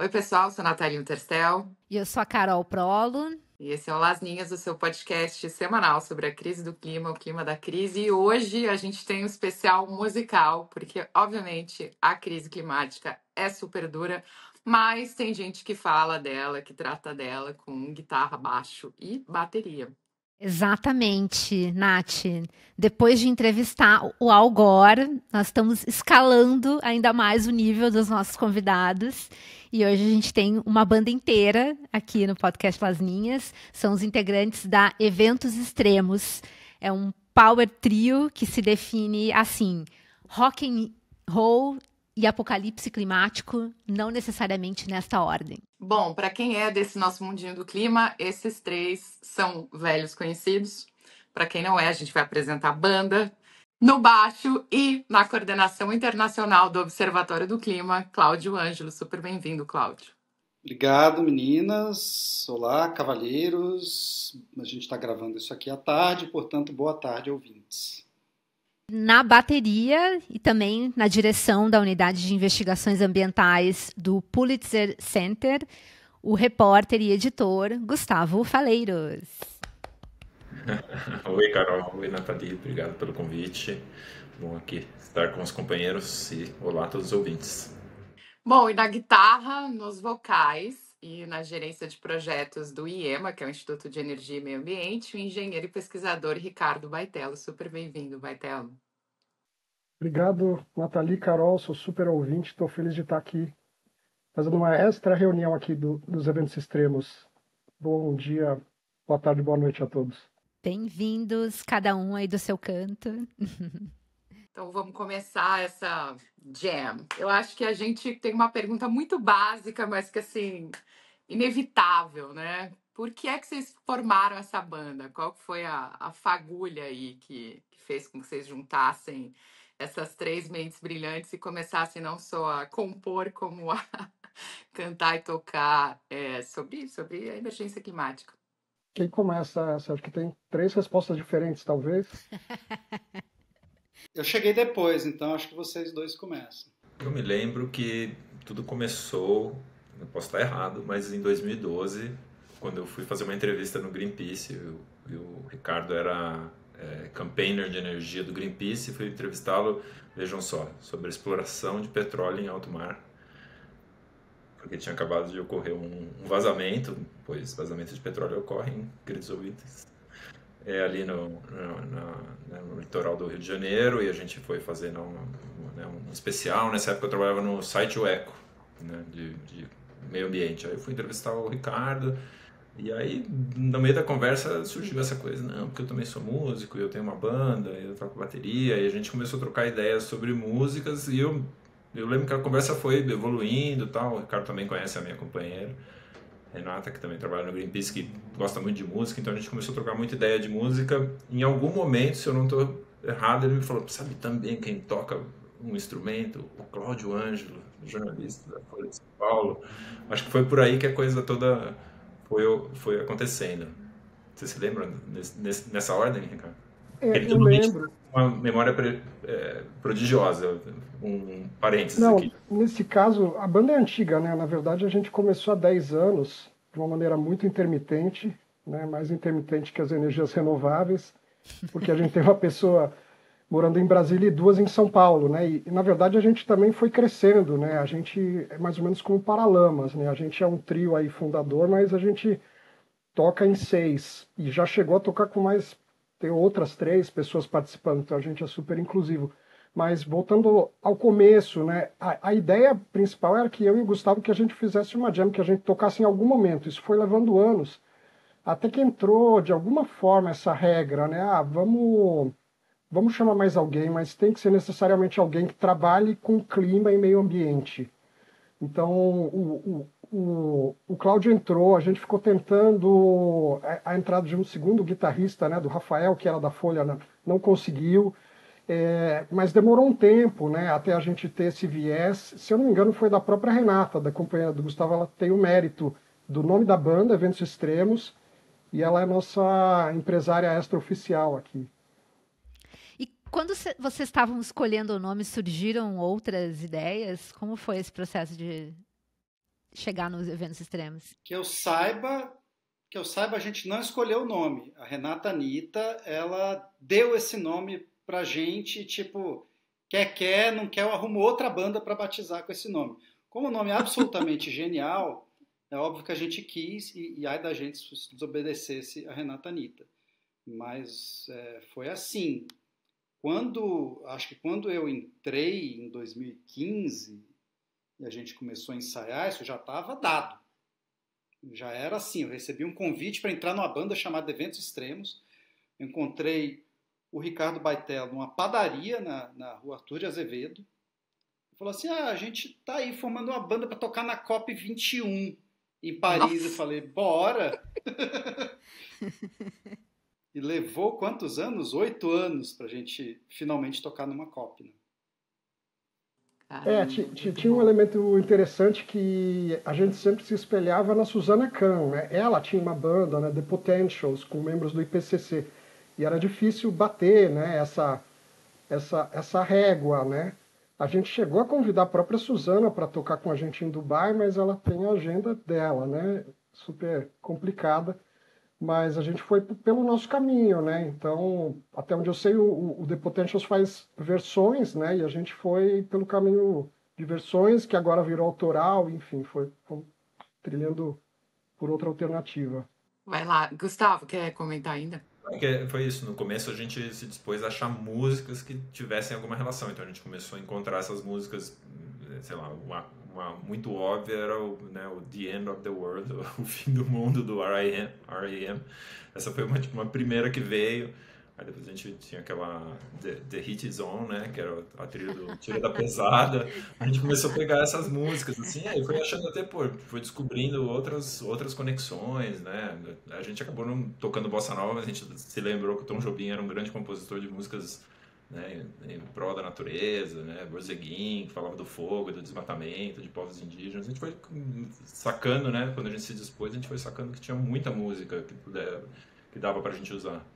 Oi, pessoal, sou a Natália Unterstel. E eu sou a Carol Prolo. E esse é o Lasninhas, o seu podcast semanal sobre a crise do clima, o clima da crise. E hoje a gente tem um especial musical, porque, obviamente, a crise climática é super dura, mas tem gente que fala dela, que trata dela com guitarra, baixo e bateria. Exatamente, Nath. Depois de entrevistar o Al Gore, nós estamos escalando ainda mais o nível dos nossos convidados. E hoje a gente tem uma banda inteira aqui no podcast Lasninhas. São os integrantes da Eventos Extremos. É um power trio que se define assim: rock and roll e apocalipse climático, não necessariamente nesta ordem. Bom, para quem é desse nosso mundinho do clima, esses três são velhos conhecidos. Para quem não é, a gente vai apresentar a banda. No baixo e na coordenação internacional do Observatório do Clima, Cláudio Ângelo. Super bem-vindo, Cláudio. Obrigado, meninas. Olá, cavalheiros. A gente está gravando isso aqui à tarde, portanto, boa tarde, ouvintes. Na bateria e também na direção da Unidade de Investigações Ambientais do Pulitzer Center, o repórter e editor Gustavo Faleiros. Oi, Carol. Oi, Nathalie. Obrigado pelo convite. Bom aqui estar com os companheiros e olá a todos os ouvintes. Bom, e na guitarra, nos vocais e na gerência de projetos do IEMA, que é o Instituto de Energia e Meio Ambiente, o engenheiro e pesquisador Ricardo Baitello. Super bem-vindo, Baitello. Obrigado, Nathalie, Carol, sou super ouvinte, estou feliz de estar aqui fazendo uma extra reunião aqui dos eventos extremos. Bom dia, boa tarde, boa noite a todos. Bem-vindos, cada um aí do seu canto. Então vamos começar essa jam. Eu acho que a gente tem uma pergunta muito básica, mas que assim, inevitável, né? Por que é que vocês formaram essa banda? Qual foi a fagulha aí que fez com que vocês juntassem essas três mentes brilhantes e começassem não só a compor, como a cantar e tocar sobre a emergência climática? Quem começa essa? Acho que tem três respostas diferentes, talvez. Eu cheguei depois, então acho que vocês dois começam. Eu me lembro que tudo começou, eu posso estar errado, mas em 2012, quando eu fui fazer uma entrevista no Greenpeace, e o Ricardo era campaigner de energia do Greenpeace, e fui entrevistá-lo, vejam só, sobre a exploração de petróleo em alto mar, porque tinha acabado de ocorrer um vazamento, pois vazamento de petróleo ocorre em queridos ouvintes, ali no litoral do Rio de Janeiro, e a gente foi fazendo um especial. Nessa época eu trabalhava no site O Eco, né, de meio ambiente. Aí eu fui entrevistar o Ricardo, e aí no meio da conversa surgiu essa coisa: não, porque eu também sou músico, eu tenho uma banda, eu toco bateria, e a gente começou a trocar ideias sobre músicas, e eu lembro que a conversa foi evoluindo e tal. O Ricardo também conhece a minha companheira Renata, que também trabalha no Greenpeace, que gosta muito de música, então a gente começou a trocar muita ideia de música. Em algum momento, se eu não estou errado, ele me falou: sabe também quem toca um instrumento? O Cláudio Ângelo, jornalista da Folha de São Paulo. Acho que foi por aí que a coisa toda foi acontecendo. Você se lembra nessa ordem, Ricardo? Eu lembro. Uma memória prodigiosa, um parênteses Não, aqui. nesse caso, a banda é antiga, né? Na verdade, a gente começou há 10 anos, de uma maneira muito intermitente, né? Mais intermitente que as energias renováveis, porque a gente tem uma pessoa morando em Brasília e duas em São Paulo, né? E na verdade, a gente também foi crescendo, né? A gente é mais ou menos como Paralamas, né? A gente é um trio aí fundador, mas a gente toca em 6, e já chegou a tocar com mais... Tem outras 3 pessoas participando, então a gente é super inclusivo. Mas voltando ao começo, né, a ideia principal era que eu e o Gustavo que a gente fizesse uma jam, que a gente tocasse em algum momento. Isso foi levando anos, até que entrou de alguma forma essa regra, né? Vamos chamar mais alguém, mas tem que ser necessariamente alguém que trabalhe com clima e meio ambiente. Então o Cláudio entrou, a gente ficou tentando a entrada de um segundo guitarrista, né, do Rafael, que era da Folha, não conseguiu. Mas demorou um tempo, né, até a gente ter esse viés. Se eu não me engano, foi da própria Renata, da companheira do Gustavo. Ela tem o mérito do nome da banda, Eventos Extremos, e ela é nossa empresária extraoficial aqui. E quando vocês estavam escolhendo o nome, surgiram outras ideias? Como foi esse processo de chegar nos eventos extremos? Que eu saiba, a gente não escolheu o nome. A Renata Anitta, ela deu esse nome pra gente, tipo, quer, não quer, arrumou outra banda para batizar com esse nome. Como o nome é absolutamente genial, é óbvio que a gente quis, e ai da gente se desobedecesse a Renata Anitta. Mas foi assim. Acho que quando eu entrei em 2015 e a gente começou a ensaiar, isso já estava dado. Já era assim, eu recebi um convite para entrar numa banda chamada Eventos Extremos. Eu encontrei o Ricardo Baitel numa padaria na rua Arthur de Azevedo. Ele falou assim, a gente tá aí formando uma banda para tocar na COP21 em Paris. Nossa. Eu falei, bora! E levou quantos anos? 8 anos pra gente finalmente tocar numa COP, né? Caramba, tinha um elemento interessante que a gente sempre se espelhava na Susana Kahn, né? Ela tinha uma banda, né, The Potentials, com membros do IPCC, e era difícil bater, né, essa régua, né? A gente chegou a convidar a própria Susana para tocar com a gente em Dubai, mas ela tem a agenda dela, né? Super complicada. Mas a gente foi pelo nosso caminho, né? Então, até onde eu sei, o The Potentials faz versões, né? E a gente foi pelo caminho de versões, que agora virou autoral, enfim, foi trilhando por outra alternativa. Vai lá. Gustavo, quer comentar ainda? Foi isso, no começo a gente se dispôs a achar músicas que tivessem alguma relação, então a gente começou a encontrar essas músicas, sei lá, uma muito óbvia era o The End of the World, o fim do mundo do R.E.M. Essa foi uma primeira que veio. Aí depois a gente tinha aquela The Hit Is On, né, que era a trilha do Tira da Pesada. A gente começou a pegar essas músicas, assim, aí foi achando até, foi descobrindo outras conexões, né. A gente acabou não tocando bossa nova, mas a gente se lembrou que o Tom Jobim era um grande compositor de músicas, né, em prol da natureza, né, Borzeguin, que falava do fogo, do desmatamento, de povos indígenas. A gente foi sacando, né, quando a gente se dispôs, a gente foi sacando que tinha muita música que dava pra gente usar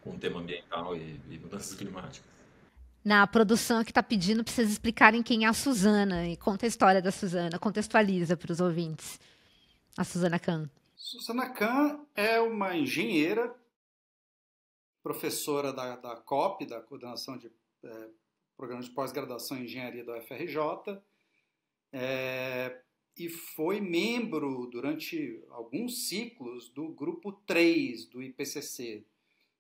com o tema ambiental e mudanças climáticas. Na produção que está pedindo para vocês explicarem quem é a Susana e conta a história da Susana, contextualiza para os ouvintes. A Susana Kahn. Susana Kahn é uma engenheira, professora da COP, da Coordenação de Programa de Pós-Graduação em Engenharia da UFRJ, e foi membro durante alguns ciclos do grupo 3 do IPCC,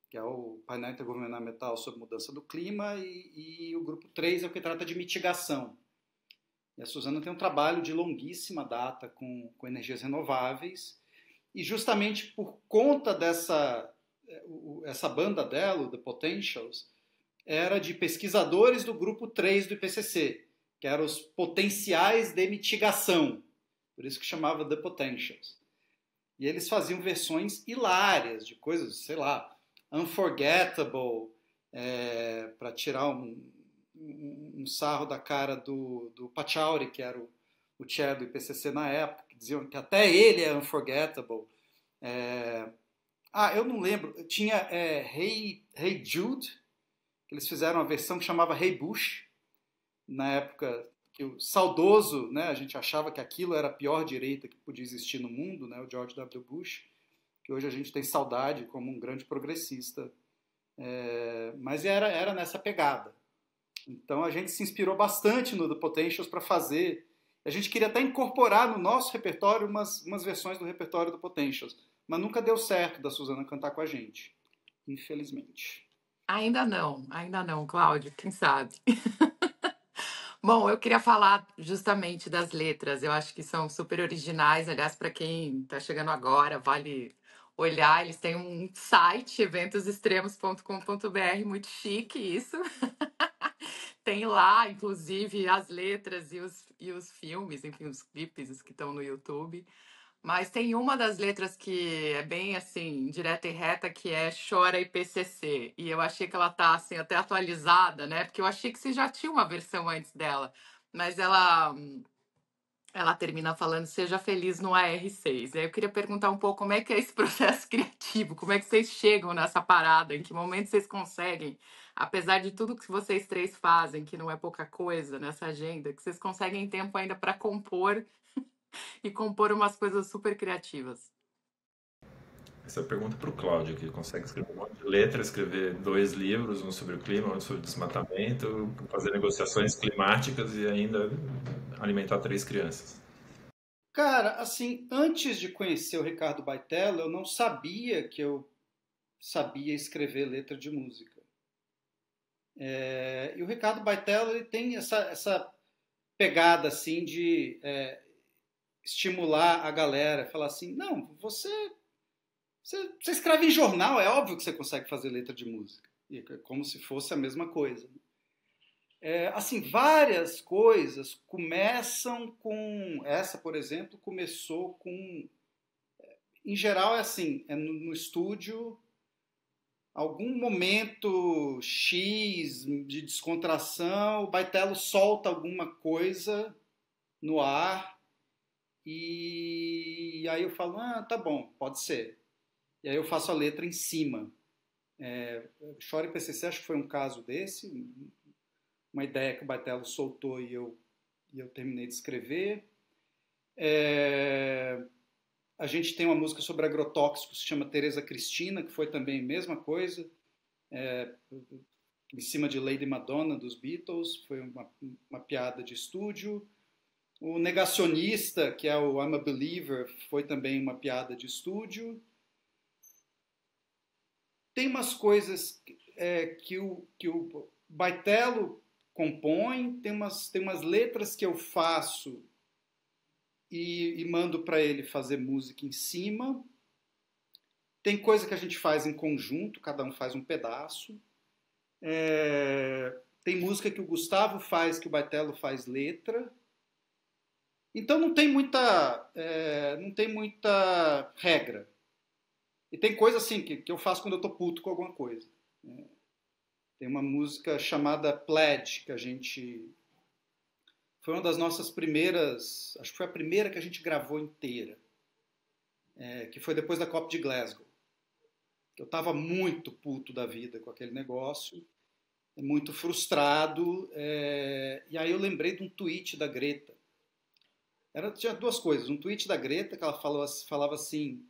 que é o Painel Intergovernamental sobre Mudança do Clima, e o grupo 3 é o que trata de mitigação. E a Susana tem um trabalho de longuíssima data com energias renováveis, e justamente por conta essa banda dela, o The Potentials, era de pesquisadores do grupo 3 do IPCC, que eram os potenciais de mitigação, por isso que chamava The Potentials. E eles faziam versões hilárias de coisas, sei lá, Unforgettable, para tirar um sarro da cara do Pachauri, que era o chair do IPCC na época, que diziam que até ele é Unforgettable. Eu não lembro, tinha Hey Jude, que eles fizeram uma versão que chamava Hey Bush, na época que o saudoso, né, a gente achava que aquilo era a pior direita que podia existir no mundo, né, o George W. Bush, que hoje a gente tem saudade como um grande progressista, mas era nessa pegada. Então a gente se inspirou bastante no The Potentials para fazer. A gente queria até incorporar no nosso repertório umas versões do repertório do Potentials, mas nunca deu certo da Susana cantar com a gente, infelizmente. Ainda não, Cláudio, quem sabe? Bom, eu queria falar justamente das letras. Eu acho que são super originais. Aliás, para quem está chegando agora, vale olhar. Eles têm um site, eventosextremos.com.br, muito chique isso. Tem lá, inclusive, as letras e os filmes, enfim, os clipes que estão no YouTube. Mas tem uma das letras que é bem assim, direta e reta, que é Chora IPCC. E eu achei que ela tá assim, até atualizada, né? Porque eu achei que você já tinha uma versão antes dela. Mas ela termina falando Seja Feliz no AR6. Aí eu queria perguntar um pouco como é que é esse processo criativo, como é que vocês chegam nessa parada, em que momento vocês conseguem, apesar de tudo que vocês três fazem, que não é pouca coisa nessa agenda, que vocês conseguem tempo ainda para compor e compor umas coisas super criativas. Essa é a pergunta para o Cláudio, que consegue escrever um monte de letra, escrever 2 livros, um sobre o clima, um sobre o desmatamento, fazer negociações climáticas e ainda alimentar 3 crianças. Cara, assim, antes de conhecer o Ricardo Baitello, eu não sabia que eu sabia escrever letra de música. E o Ricardo Baitello, ele tem essa pegada assim de estimular a galera, falar assim, não, você escreve em jornal, é óbvio que você consegue fazer letra de música, como se fosse a mesma coisa. Assim, várias coisas começam com, essa, por exemplo, começou com, em geral é assim, no estúdio, algum momento X de descontração, o Baitello solta alguma coisa no ar e aí eu falo, tá bom, pode ser. E aí eu faço a letra em cima. Chora e PCC acho que foi um caso desse, uma ideia que o Baitello soltou e eu terminei de escrever. A gente tem uma música sobre agrotóxicos que se chama Teresa Cristina, que foi também a mesma coisa, em cima de Lady Madonna dos Beatles, foi uma piada de estúdio. O Negacionista, que é o I'm a Believer, foi também uma piada de estúdio. Tem umas coisas que o Baitello compõe, tem umas letras que eu faço e mando para ele fazer música em cima. Tem coisa que a gente faz em conjunto, cada um faz um pedaço. Tem música que o Gustavo faz, que o Baitello faz letra. Então não tem muita regra. E tem coisa assim que eu faço quando eu tô puto com alguma coisa. Tem uma música chamada Pledge, que a gente... Foi uma das nossas primeiras... Acho que foi a primeira que a gente gravou inteira. Que foi depois da COP de Glasgow. Eu estava muito puto da vida com aquele negócio, muito frustrado. E aí eu lembrei de um tweet da Greta. Tinha 2 coisas. Um tweet da Greta que ela falava assim...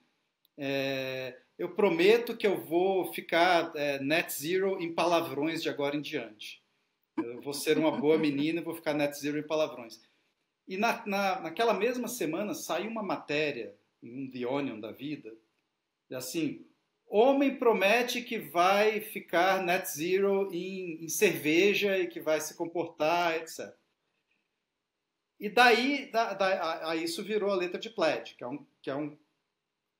eu prometo que eu vou ficar net zero em palavrões de agora em diante. Eu vou ser uma boa menina e vou ficar net zero em palavrões. E naquela mesma semana saiu uma matéria em um The Onion da vida, assim, homem promete que vai ficar net zero em cerveja e que vai se comportar, etc. E daí isso virou a letra de Pledge, que é um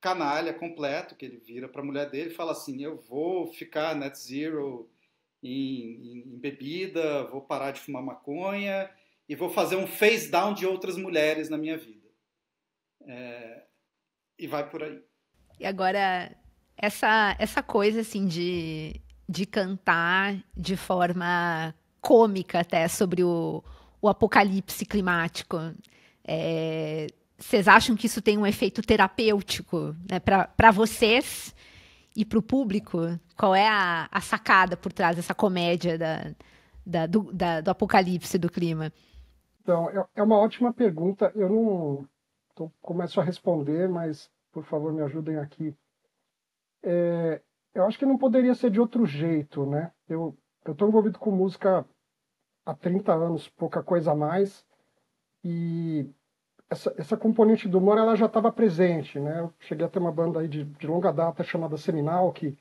canalha completo, que ele vira para a mulher dele e fala assim, eu vou ficar net zero em bebida, vou parar de fumar maconha e vou fazer um face down de outras mulheres na minha vida. E vai por aí. E agora, essa coisa assim de cantar de forma cômica até sobre o apocalipse climático, vocês acham que isso tem um efeito terapêutico, né, para vocês e para o público? Qual é a sacada por trás dessa comédia do apocalipse do clima? Então, é uma ótima pergunta. Eu não começo a responder, mas, por favor, me ajudem aqui. Eu acho que não poderia ser de outro jeito, né? Eu estou envolvido com música há 30 anos, pouca coisa a mais, e essa componente do humor ela já estava presente, né? Eu cheguei a ter uma banda aí de longa data chamada Seminal, que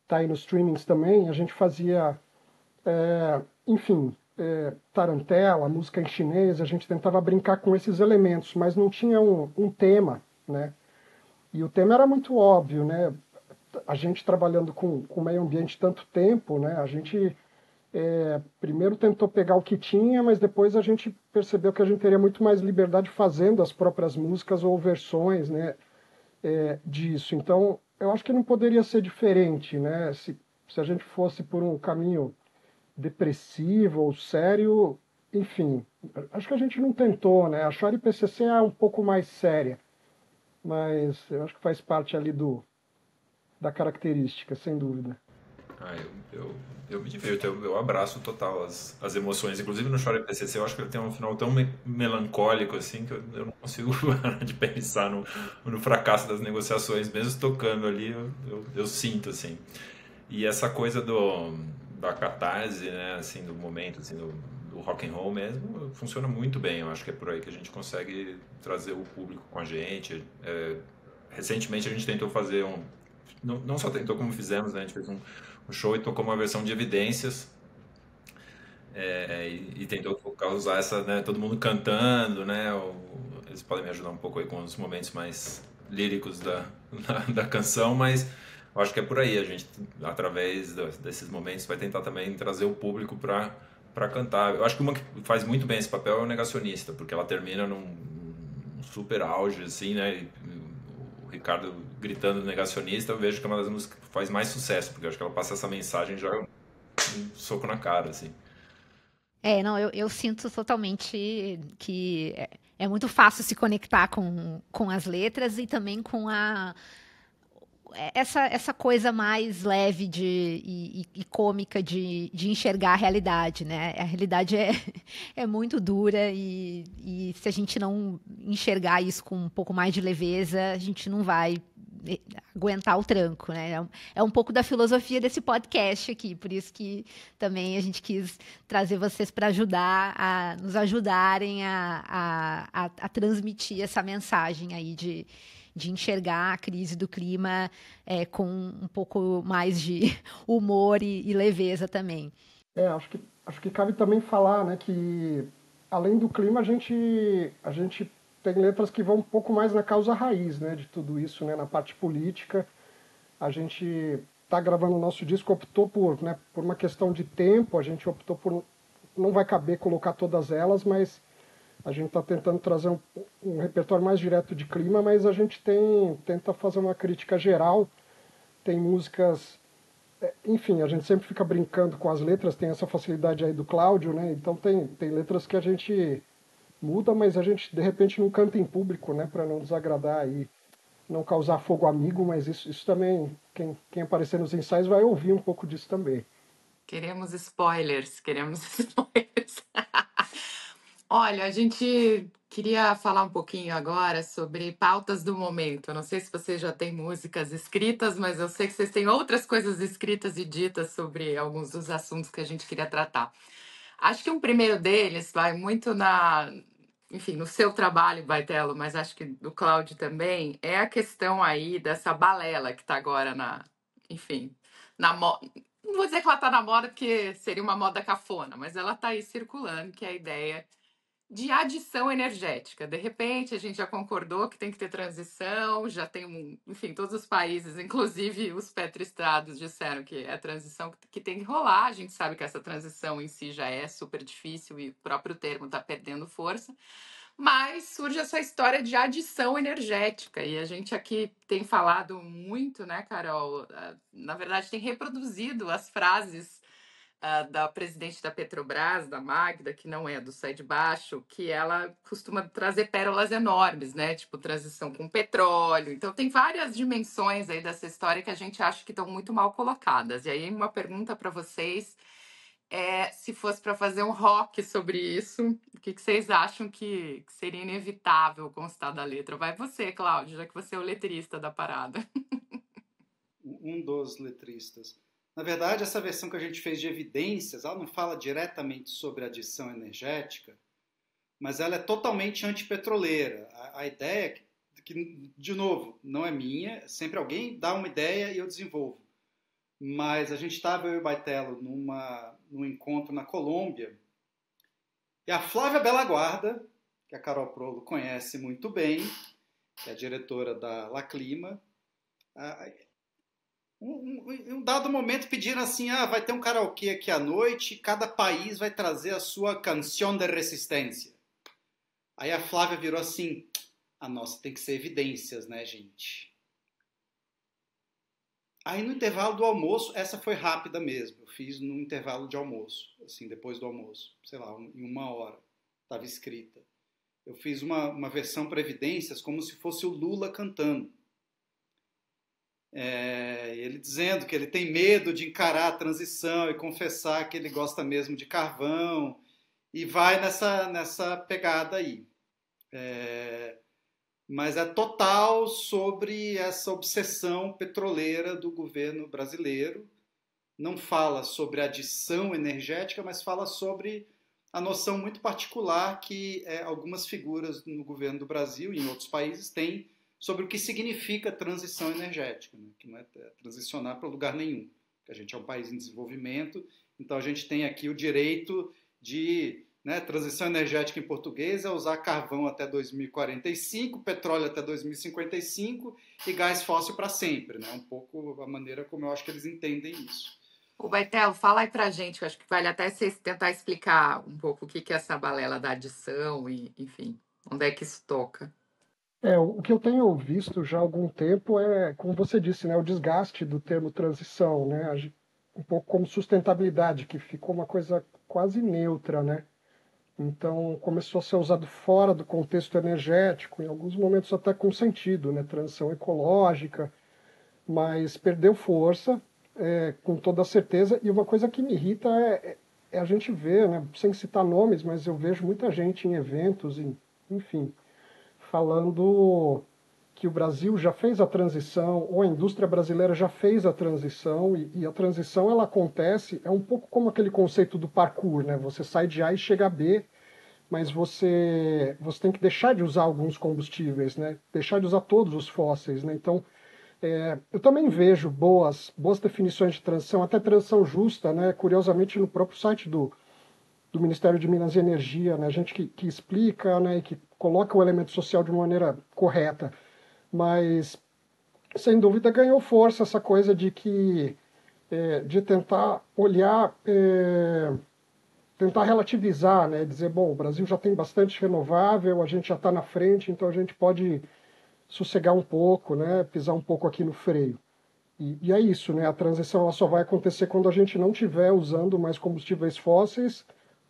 está aí nos streamings também. A gente fazia, enfim, tarantela, música em chinês, a gente tentava brincar com esses elementos, mas não tinha um tema, né? E o tema era muito óbvio, né? A gente trabalhando com o meio ambiente tanto tempo, né? A gente primeiro tentou pegar o que tinha, mas depois a gente percebeu que a gente teria muito mais liberdade fazendo as próprias músicas ou versões, né, disso. Então, eu acho que não poderia ser diferente, né? Se a gente fosse por um caminho depressivo ou sério, enfim, acho que a gente não tentou, né? A Chore PCC é um pouco mais séria, mas eu acho que faz parte ali da característica, sem dúvida. Eu me divirto, eu abraço total as emoções. Inclusive no Chora PCC, eu acho que ele tem um final tão melancólico assim que eu não consigo parar de pensar no fracasso das negociações, mesmo tocando ali, eu sinto assim. E essa coisa da catarse, né, assim, do momento, assim, do rock and roll mesmo, funciona muito bem. Eu acho que é por aí que a gente consegue trazer o público com a gente. Recentemente a gente tentou fazer não só tentou como fizemos, né? A gente fez um show e tocou uma versão de Evidências e tentou usar essa, né? Todo mundo cantando, né? Eles podem me ajudar um pouco aí com os momentos mais líricos da canção, mas eu acho que é por aí. A gente, através desses momentos, vai tentar também trazer o público para cantar. Eu acho que uma que faz muito bem esse papel é o Negacionista, porque ela termina num super auge, assim, né? O Ricardo gritando negacionista, eu vejo que é uma das músicas que faz mais sucesso, porque eu acho que ela passa essa mensagem já um soco na cara, assim. Não, eu sinto totalmente que é muito fácil se conectar com as letras e também com essa coisa mais leve e cômica de enxergar a realidade, né? A realidade é muito dura e se a gente não enxergar isso com um pouco mais de leveza, a gente não vai aguentar o tranco, né? É um pouco da filosofia desse podcast aqui, por isso que também a gente quis trazer vocês para nos ajudarem a transmitir essa mensagem aí de enxergar a crise do clima com um pouco mais de humor e leveza também. Acho que cabe também falar, né, que além do clima a gente tem letras que vão um pouco mais na causa raiz, né, de tudo isso, né, na parte política. A gente está gravando o nosso disco, optou por uma questão de tempo, a gente optou por não vai caber colocar todas elas, mas a gente está tentando trazer um repertório mais direto de clima, mas a gente tenta fazer uma crítica geral. Tem músicas, enfim, a gente sempre fica brincando com as letras, tem essa facilidade aí do Cláudio, né? Então tem letras que a gente muda, mas a gente de repente não canta em público, né? Para não desagradar e não causar fogo amigo, mas isso também, quem aparecer nos ensaios vai ouvir um pouco disso também. Queremos spoilers, queremos spoilers. Olha, a gente queria falar um pouquinho agora sobre pautas do momento. Eu não sei se vocês já têm músicas escritas, mas eu sei que vocês têm outras coisas escritas e ditas sobre alguns dos assuntos que a gente queria tratar. Acho que um primeiro deles vai muito enfim, no seu trabalho, Baitelo, mas acho que do Cláudio também, é a questão aí dessa balela que está agora enfim, na moda. Não vou dizer que ela está na moda, porque seria uma moda cafona, mas ela está aí circulando, que é a ideia de adição energética. De repente, a gente já concordou que tem que ter transição, já tem, enfim, todos os países, inclusive os petristados, disseram que é a transição que tem que rolar. A gente sabe que essa transição em si já é super difícil e o próprio termo está perdendo força. Mas surge essa história de adição energética, e a gente aqui tem falado muito, né, Carol? Na verdade, tem reproduzido as frases da presidente da Petrobras, da Magda, que não é do Sai de Baixo, que ela costuma trazer pérolas enormes, né? Tipo, transição com petróleo. Então, tem várias dimensões aí dessa história que a gente acha que estão muito mal colocadas. E aí, uma pergunta para vocês se fosse para fazer um rock sobre isso, o que vocês acham que seria inevitável constar da letra? Vai você, Cláudio, já que você é o letrista da parada. Um dos letristas. Na verdade, essa versão que a gente fez de Evidências, ela não fala diretamente sobre adição energética, mas ela é totalmente antipetroleira. A ideia é que, de novo, não é minha, sempre alguém dá uma ideia e eu desenvolvo. Mas a gente estava, eu e o Baitelo, num encontro na Colômbia, e a Flávia Belaguarda, que a Carol Prolo conhece muito bem, que é a diretora da La Clima, em um dado momento pediram assim, vai ter um karaokê aqui à noite, cada país vai trazer a sua canção de resistência. Aí a Flávia virou assim, a nossa tem que ser Evidências, né, gente? Aí no intervalo do almoço, essa foi rápida mesmo, eu fiz no intervalo de almoço, assim, depois do almoço, sei lá, em 1 hora, estava escrita. Eu fiz uma versão para Evidências como se fosse o Lula cantando. Ele dizendo que ele tem medo de encarar a transição e confessar que ele gosta mesmo de carvão, e vai nessa pegada aí. Mas é total sobre essa obsessão petroleira do governo brasileiro. Não fala sobre adição energética, mas fala sobre a noção muito particular que algumas figuras no governo do Brasil e em outros países têm sobre o que significa transição energética, né? Que não é transicionar para lugar nenhum, porque a gente é um país em desenvolvimento, então a gente tem aqui o direito de, né, transição energética em português é usar carvão até 2045, petróleo até 2055 e gás fóssil para sempre, né? Um pouco a maneira como eu acho que eles entendem isso. O Baitello, fala aí pra gente, eu acho que vale até vocês tentar explicar um pouco o que é essa balela da adição e, enfim, onde é que isso toca. O que eu tenho visto já há algum tempo é, como você disse, né, o desgaste do termo transição, né, um pouco como sustentabilidade, que ficou uma coisa quase neutra, né? Então começou a ser usado fora do contexto energético, em alguns momentos até com sentido, né, transição ecológica, mas perdeu força, com toda certeza. E uma coisa que me irrita é a gente ver, né, sem citar nomes, mas eu vejo muita gente em eventos, enfim, falando que o Brasil já fez a transição, ou a indústria brasileira já fez a transição, e a transição ela acontece, é um pouco como aquele conceito do parkour, né? Você sai de A e chega a B, mas você tem que deixar de usar alguns combustíveis, né? Deixar de usar todos os fósseis, né? Então, eu também vejo boas definições de transição, até transição justa, né? Curiosamente, no próprio site do Ministério de Minas e Energia, né? Gente que explica, né? E que coloca o elemento social de uma maneira correta. Mas, sem dúvida, ganhou força essa coisa de tentar olhar, tentar relativizar, né? Dizer, bom, o Brasil já tem bastante renovável, a gente já está na frente, então a gente pode sossegar um pouco, né? Pisar um pouco aqui no freio. E é isso, né? A transição ela só vai acontecer quando a gente não estiver usando mais combustíveis fósseis,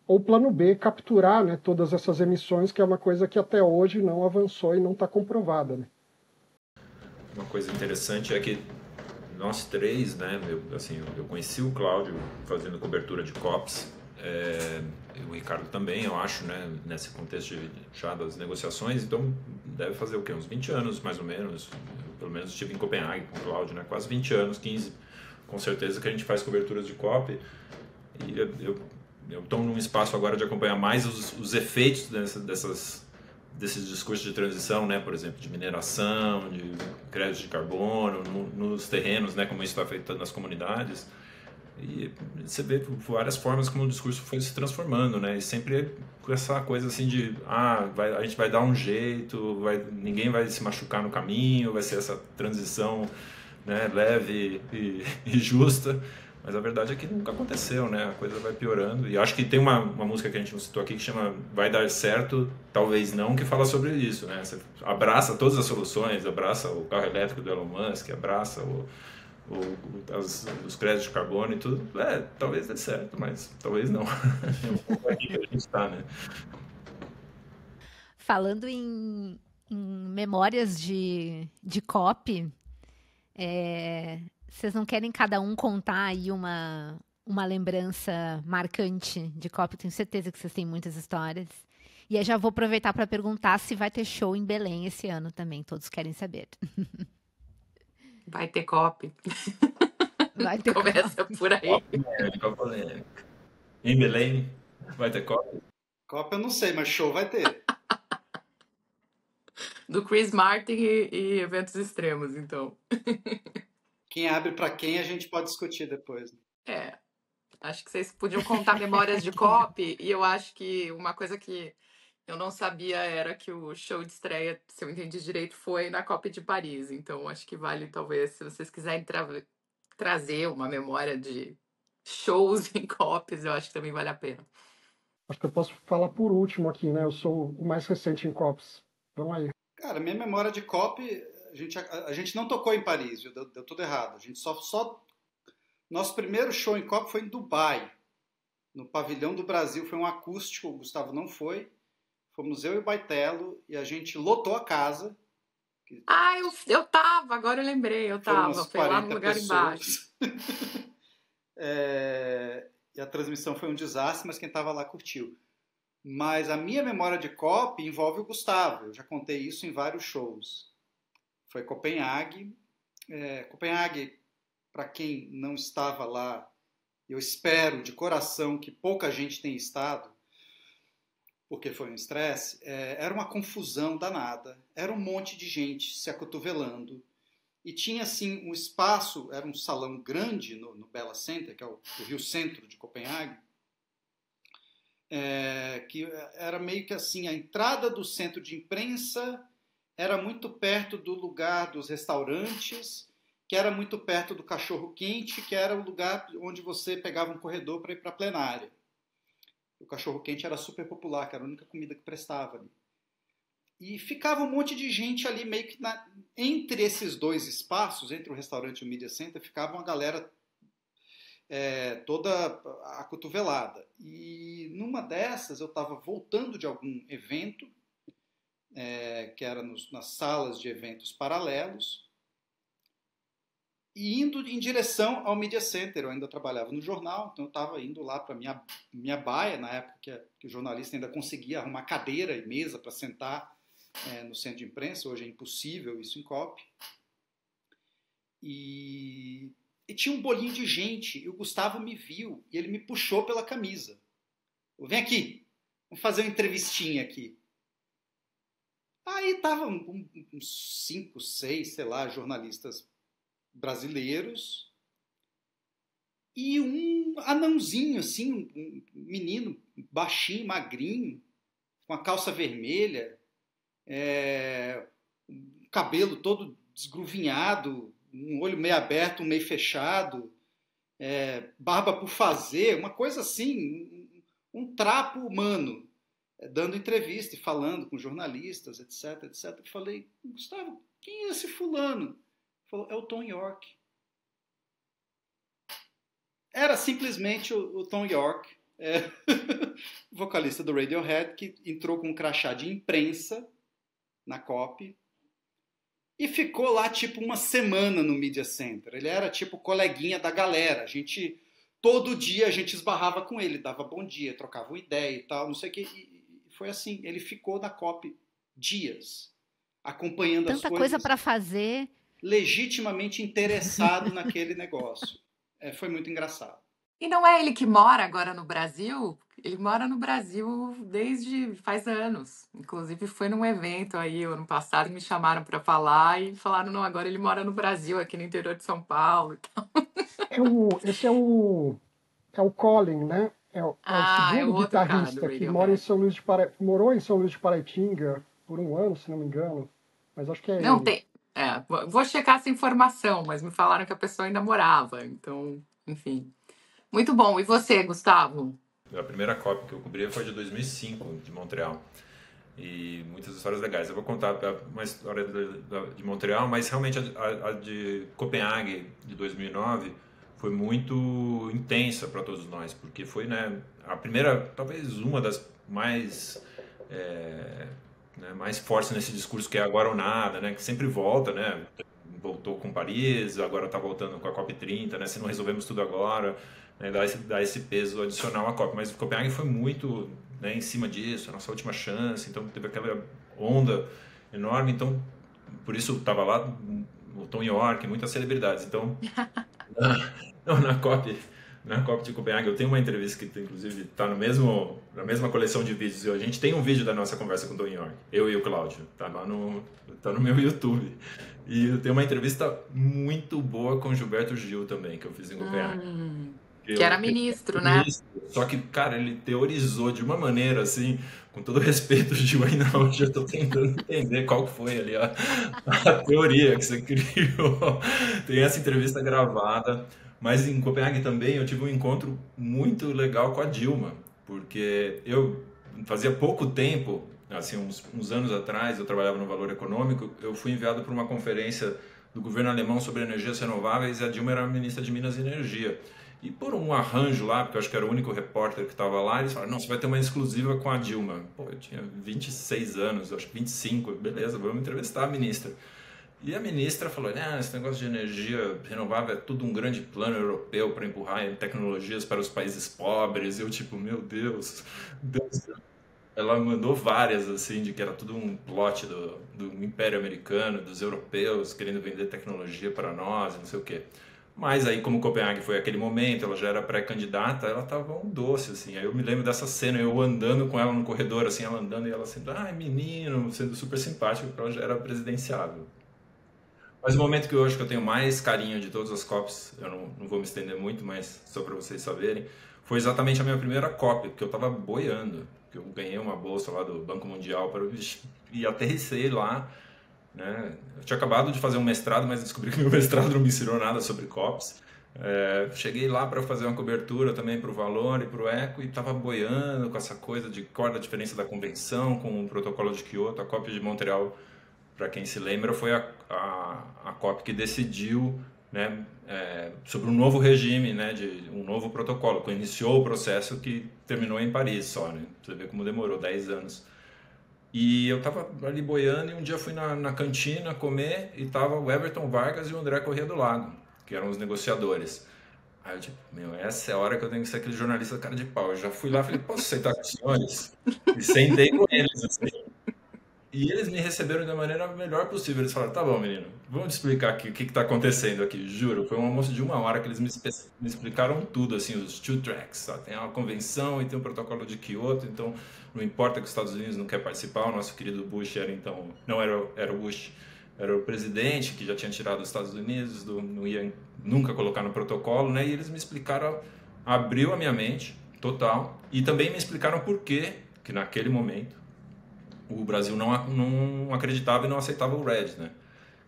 ou plano B, capturar, né, todas essas emissões, que é uma coisa que até hoje não avançou e não está comprovada, né? Uma coisa interessante é que nós três, né, eu conheci o Cláudio fazendo cobertura de COPs, o Ricardo também, eu acho, né, nesse contexto já das negociações, então deve fazer o quê? Uns 20 anos, mais ou menos, eu, pelo menos estive em Copenhague com o Cláudio, né, quase 20 anos, 15, com certeza que a gente faz coberturas de COP, e eu estou num espaço agora de acompanhar mais os efeitos desses discursos de transição, né, por exemplo, de mineração, de crédito de carbono, nos terrenos, né, como isso está afetando as comunidades. E você vê várias formas como o discurso foi se transformando, né, e sempre com essa coisa assim de, a gente vai dar um jeito, ninguém vai se machucar no caminho, vai ser essa transição, né, leve e justa. Mas a verdade é que nunca aconteceu, né? A coisa vai piorando. E acho que tem uma música que a gente não citou aqui que chama Vai Dar Certo, Talvez Não, que fala sobre isso, né? Você abraça todas as soluções, abraça o carro elétrico do Elon Musk, abraça os créditos de carbono e tudo. Talvez dê certo, mas talvez não. É um pouco aqui que a gente está, né? Falando em memórias de COP, vocês não querem cada um contar aí uma lembrança marcante de COP? Tenho certeza que vocês têm muitas histórias. E aí já vou aproveitar para perguntar se vai ter show em Belém esse ano também. Todos querem saber. Vai ter COP. Vai ter Começa COP. por aí. Em Belém vai ter COP? COP eu não sei, mas show vai ter. Do Chris Martin e eventos extremos, então. Quem abre para quem a gente pode discutir depois. Acho que vocês podiam contar memórias de COP, e eu acho que uma coisa que eu não sabia era que o show de estreia, se eu entendi direito, foi na COP de Paris. Então, acho que vale, talvez, se vocês quiserem trazer uma memória de shows em COPs, eu acho que também vale a pena. Acho que eu posso falar por último aqui, né? Eu sou o mais recente em COPs. Vamos aí. Cara, minha memória de COP, a gente não tocou em Paris, viu? Deu tudo errado. A gente só... Nosso primeiro show em COP foi em Dubai, no Pavilhão do Brasil. Foi um acústico, o Gustavo não foi. Fomos eu e o Baitello e a gente lotou a casa, Ah, eu tava, agora eu lembrei, eu tava. Foi lá no lugar pessoas. Embaixo. E a transmissão foi um desastre, mas quem estava lá curtiu. Mas a minha memória de COP envolve o Gustavo. Eu já contei isso em vários shows. Foi Copenhague. Copenhague, para quem não estava lá, eu espero de coração que pouca gente tenha estado, porque foi um estresse. Era uma confusão danada. Era um monte de gente se acotovelando. E tinha, assim, um espaço, era um salão grande no Bella Center, que é o Rio Centro de Copenhague, que era meio que assim, a entrada do centro de imprensa era muito perto do lugar dos restaurantes, que era muito perto do cachorro-quente, que era o lugar onde você pegava um corredor para ir para a plenária. O cachorro-quente era super popular, que era a única comida que prestava ali. E ficava um monte de gente ali, meio que entre esses dois espaços, entre o restaurante e o Media Center, ficava uma galera toda acotovelada. E numa dessas, eu estava voltando de algum evento, que era nas salas de eventos paralelos, e indo em direção ao Media Center. Eu ainda trabalhava no jornal, então eu estava indo lá para minha baia, na época que o jornalista ainda conseguia arrumar cadeira e mesa para sentar no centro de imprensa. Hoje é impossível isso em COP. E tinha um bolinho de gente, e o Gustavo me viu, e ele me puxou pela camisa. Vem aqui, vamos fazer uma entrevistinha aqui. Aí estavam uns 5, 6, sei lá, jornalistas brasileiros, e um anãozinho, assim, um menino baixinho, magrinho, com a calça vermelha, um cabelo todo desgruvinhado, um olho meio aberto, um meio fechado, barba por fazer, uma coisa assim, um trapo humano, dando entrevista e falando com jornalistas, etc, etc. Eu falei, Gustavo, quem é esse fulano? Ele falou, é o Thom Yorke. Era simplesmente o Thom Yorke, vocalista do Radiohead, que entrou com um crachá de imprensa na COP, e ficou lá tipo uma semana no Media Center. Ele era tipo coleguinha da galera. Todo dia a gente esbarrava com ele, dava bom dia, trocava uma ideia e tal, não sei o que. E foi assim, ele ficou na COP dias, acompanhando as coisas. Tanta coisa para fazer. Legitimamente interessado naquele negócio. Foi muito engraçado. E não é ele que mora agora no Brasil? Ele mora no Brasil desde faz anos. Inclusive foi num evento aí ano passado, me chamaram para falar e falaram, não, agora ele mora no Brasil, aqui no interior de São Paulo. Esse é o Colin, né? É o segundo outro guitarrista cara, que morou em São Luís de Paraitinga por um ano, se não me engano. Mas acho que é não, ele. Tem. Vou checar essa informação, mas me falaram que a pessoa ainda morava. Então, enfim. Muito bom. E você, Gustavo? A primeira COP que eu cobri foi de 2005, de Montreal. E muitas histórias legais. Eu vou contar uma história de Montreal, mas realmente a de Copenhague, de 2009, foi muito intensa para todos nós, porque foi, né, a primeira, talvez uma das mais mais fortes nesse discurso que é agora ou nada, né, que sempre volta, né, voltou com Paris, agora está voltando com a COP30, né, se não resolvemos tudo agora, né, dá esse peso adicional à COP. Mas Copenhague foi muito, né, em cima disso, a nossa última chance, então teve aquela onda enorme, então por isso estava lá o Thom Yorke, muitas celebridades. Então na COP de Copenhague eu tenho uma entrevista que inclusive está na mesma coleção de vídeos. A gente tem um vídeo da nossa conversa com o Thom Yorke, eu e o Cláudio, tá no meu YouTube. E eu tenho uma entrevista muito boa com o Gilberto Gil também, que eu fiz em Copenhague. Que era ministro, né? Só que, cara, ele teorizou de uma maneira, assim, com todo respeito, Gil, ainda hoje eu tô tentando entender qual que foi ali a teoria que você criou. Tem essa entrevista gravada, mas em Copenhague também eu tive um encontro muito legal com a Dilma, porque eu fazia pouco tempo, assim, uns anos atrás, eu trabalhava no Valor Econômico, eu fui enviado para uma conferência do governo alemão sobre energias renováveis e a Dilma era a ministra de Minas e Energia. E por um arranjo lá, porque eu acho que era o único repórter que estava lá, eles falaram, não, você vai ter uma exclusiva com a Dilma. Pô, eu tinha 26 anos, acho que 25, beleza, vamos entrevistar a ministra. E a ministra falou, esse negócio de energia renovável é tudo um grande plano europeu para empurrar tecnologias para os países pobres. E eu tipo, meu Deus, Deus. Ela mandou várias, assim, de que era tudo um plot do Império Americano, dos europeus querendo vender tecnologia para nós, não sei o quê. Mas aí, como Copenhague foi aquele momento, ela já era pré-candidata, ela tava um doce, assim. Aí eu me lembro dessa cena, eu andando com ela no corredor, assim, ela andando e ela sempre, ai, menino, sendo super simpática, porque ela já era presidenciável. Mas o momento que eu acho que eu tenho mais carinho de todas as COPs, eu não vou me estender muito, mas só para vocês saberem, foi exatamente a minha primeira COP, porque eu estava boiando, porque eu ganhei uma bolsa lá do Banco Mundial para e aterrissei lá, né? Eu tinha acabado de fazer um mestrado, mas descobri que meu mestrado não me ensinou nada sobre COPs. Cheguei lá para fazer uma cobertura também para o Valor e para o Eco e estava boiando com essa coisa de qual a diferença da convenção com o protocolo de Kyoto. A COP de Montreal, para quem se lembra, foi a COP que decidiu, né, sobre um novo regime, né, de um novo protocolo, que iniciou o processo que terminou em Paris só, né? Você vê como demorou 10 anos. E eu tava ali boiando e um dia fui na cantina comer e tava o Everton Vargas e o André Corrêa do Lago, que eram os negociadores. Aí eu tipo, essa é a hora que eu tenho que ser aquele jornalista cara de pau. Eu já fui lá e falei, posso sentar com os senhores? E sentei com eles, assim. E eles me receberam da maneira melhor possível. Eles falaram, tá bom, menino, vamos te explicar aqui, o que está acontecendo aqui. Juro, foi um almoço de 1 hora que eles me explicaram tudo, assim, os two tracks. Sabe? Tem a convenção e tem o protocolo de Kyoto, então não importa que os Estados Unidos não quer participar, o nosso querido Bush era então, não era o Bush, era o presidente que já tinha tirado os Estados Unidos, não ia nunca colocar no protocolo, né? E eles me explicaram, abriu a minha mente, total, e também me explicaram por que naquele momento o Brasil não acreditava e não aceitava o RED, né?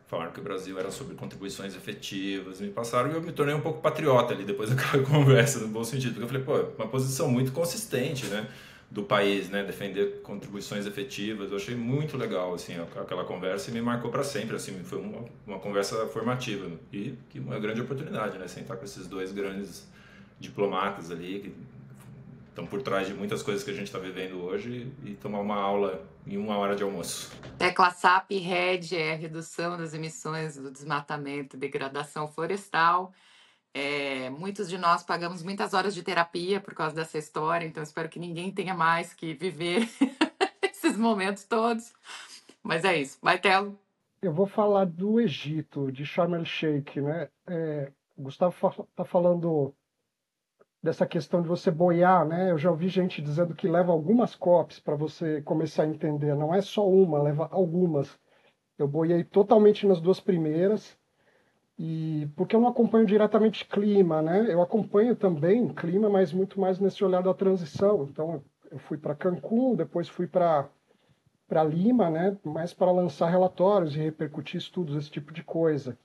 Falaram que o Brasil era sobre contribuições efetivas, me passaram e eu me tornei um pouco patriota ali depois daquela conversa, no bom sentido, porque eu falei, uma posição muito consistente, né, do país, né, defender contribuições efetivas. Eu achei muito legal, assim, aquela conversa e me marcou para sempre, assim, foi uma conversa formativa e que uma grande oportunidade, né, sentar com esses dois grandes diplomatas ali que estão por trás de muitas coisas que a gente está vivendo hoje e tomar uma aula em 1 hora de almoço. Tecla SAP RED é a redução das emissões do desmatamento e degradação florestal. Muitos de nós pagamos muitas horas de terapia por causa dessa história, então espero que ninguém tenha mais que viver esses momentos todos. Mas é isso. Vai, Telo. Eu vou falar do Egito, de Sharm el-Sheikh, né? O Gustavo está falando dessa questão de você boiar, né? Eu já ouvi gente dizendo que leva algumas COPs para você começar a entender. Não é só uma, leva algumas. Eu boiei totalmente nas 2 primeiras, e porque eu não acompanho diretamente clima, né? Eu acompanho também clima, mas muito mais nesse olhar da transição. Então, eu fui para Cancún, depois fui para Lima, né? Mais para lançar relatórios e repercutir estudos, esse tipo de coisa.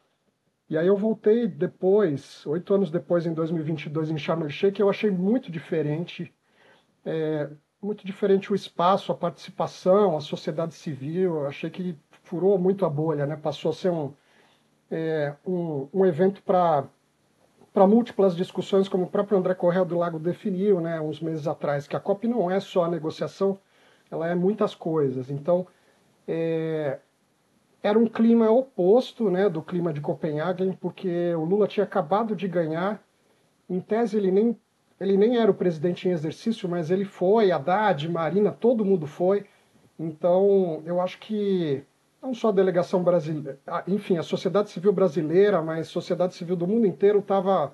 E aí eu voltei depois, 8 anos depois, em 2022, em Sharm el-Sheikh, eu achei muito diferente o espaço, a participação, a sociedade civil. Eu achei que furou muito a bolha, né? Passou a ser um evento para múltiplas discussões, como o próprio André Corrêa do Lago definiu, né, uns meses atrás, que a COP não é só a negociação, ela é muitas coisas. Então, era um clima oposto, né, do clima de Copenhague, porque o Lula tinha acabado de ganhar. Em tese, ele nem era o presidente em exercício, mas ele foi, Haddad, Marina, todo mundo foi. Então, eu acho que não só a delegação brasileira, enfim, a sociedade civil brasileira, mas a sociedade civil do mundo inteiro estava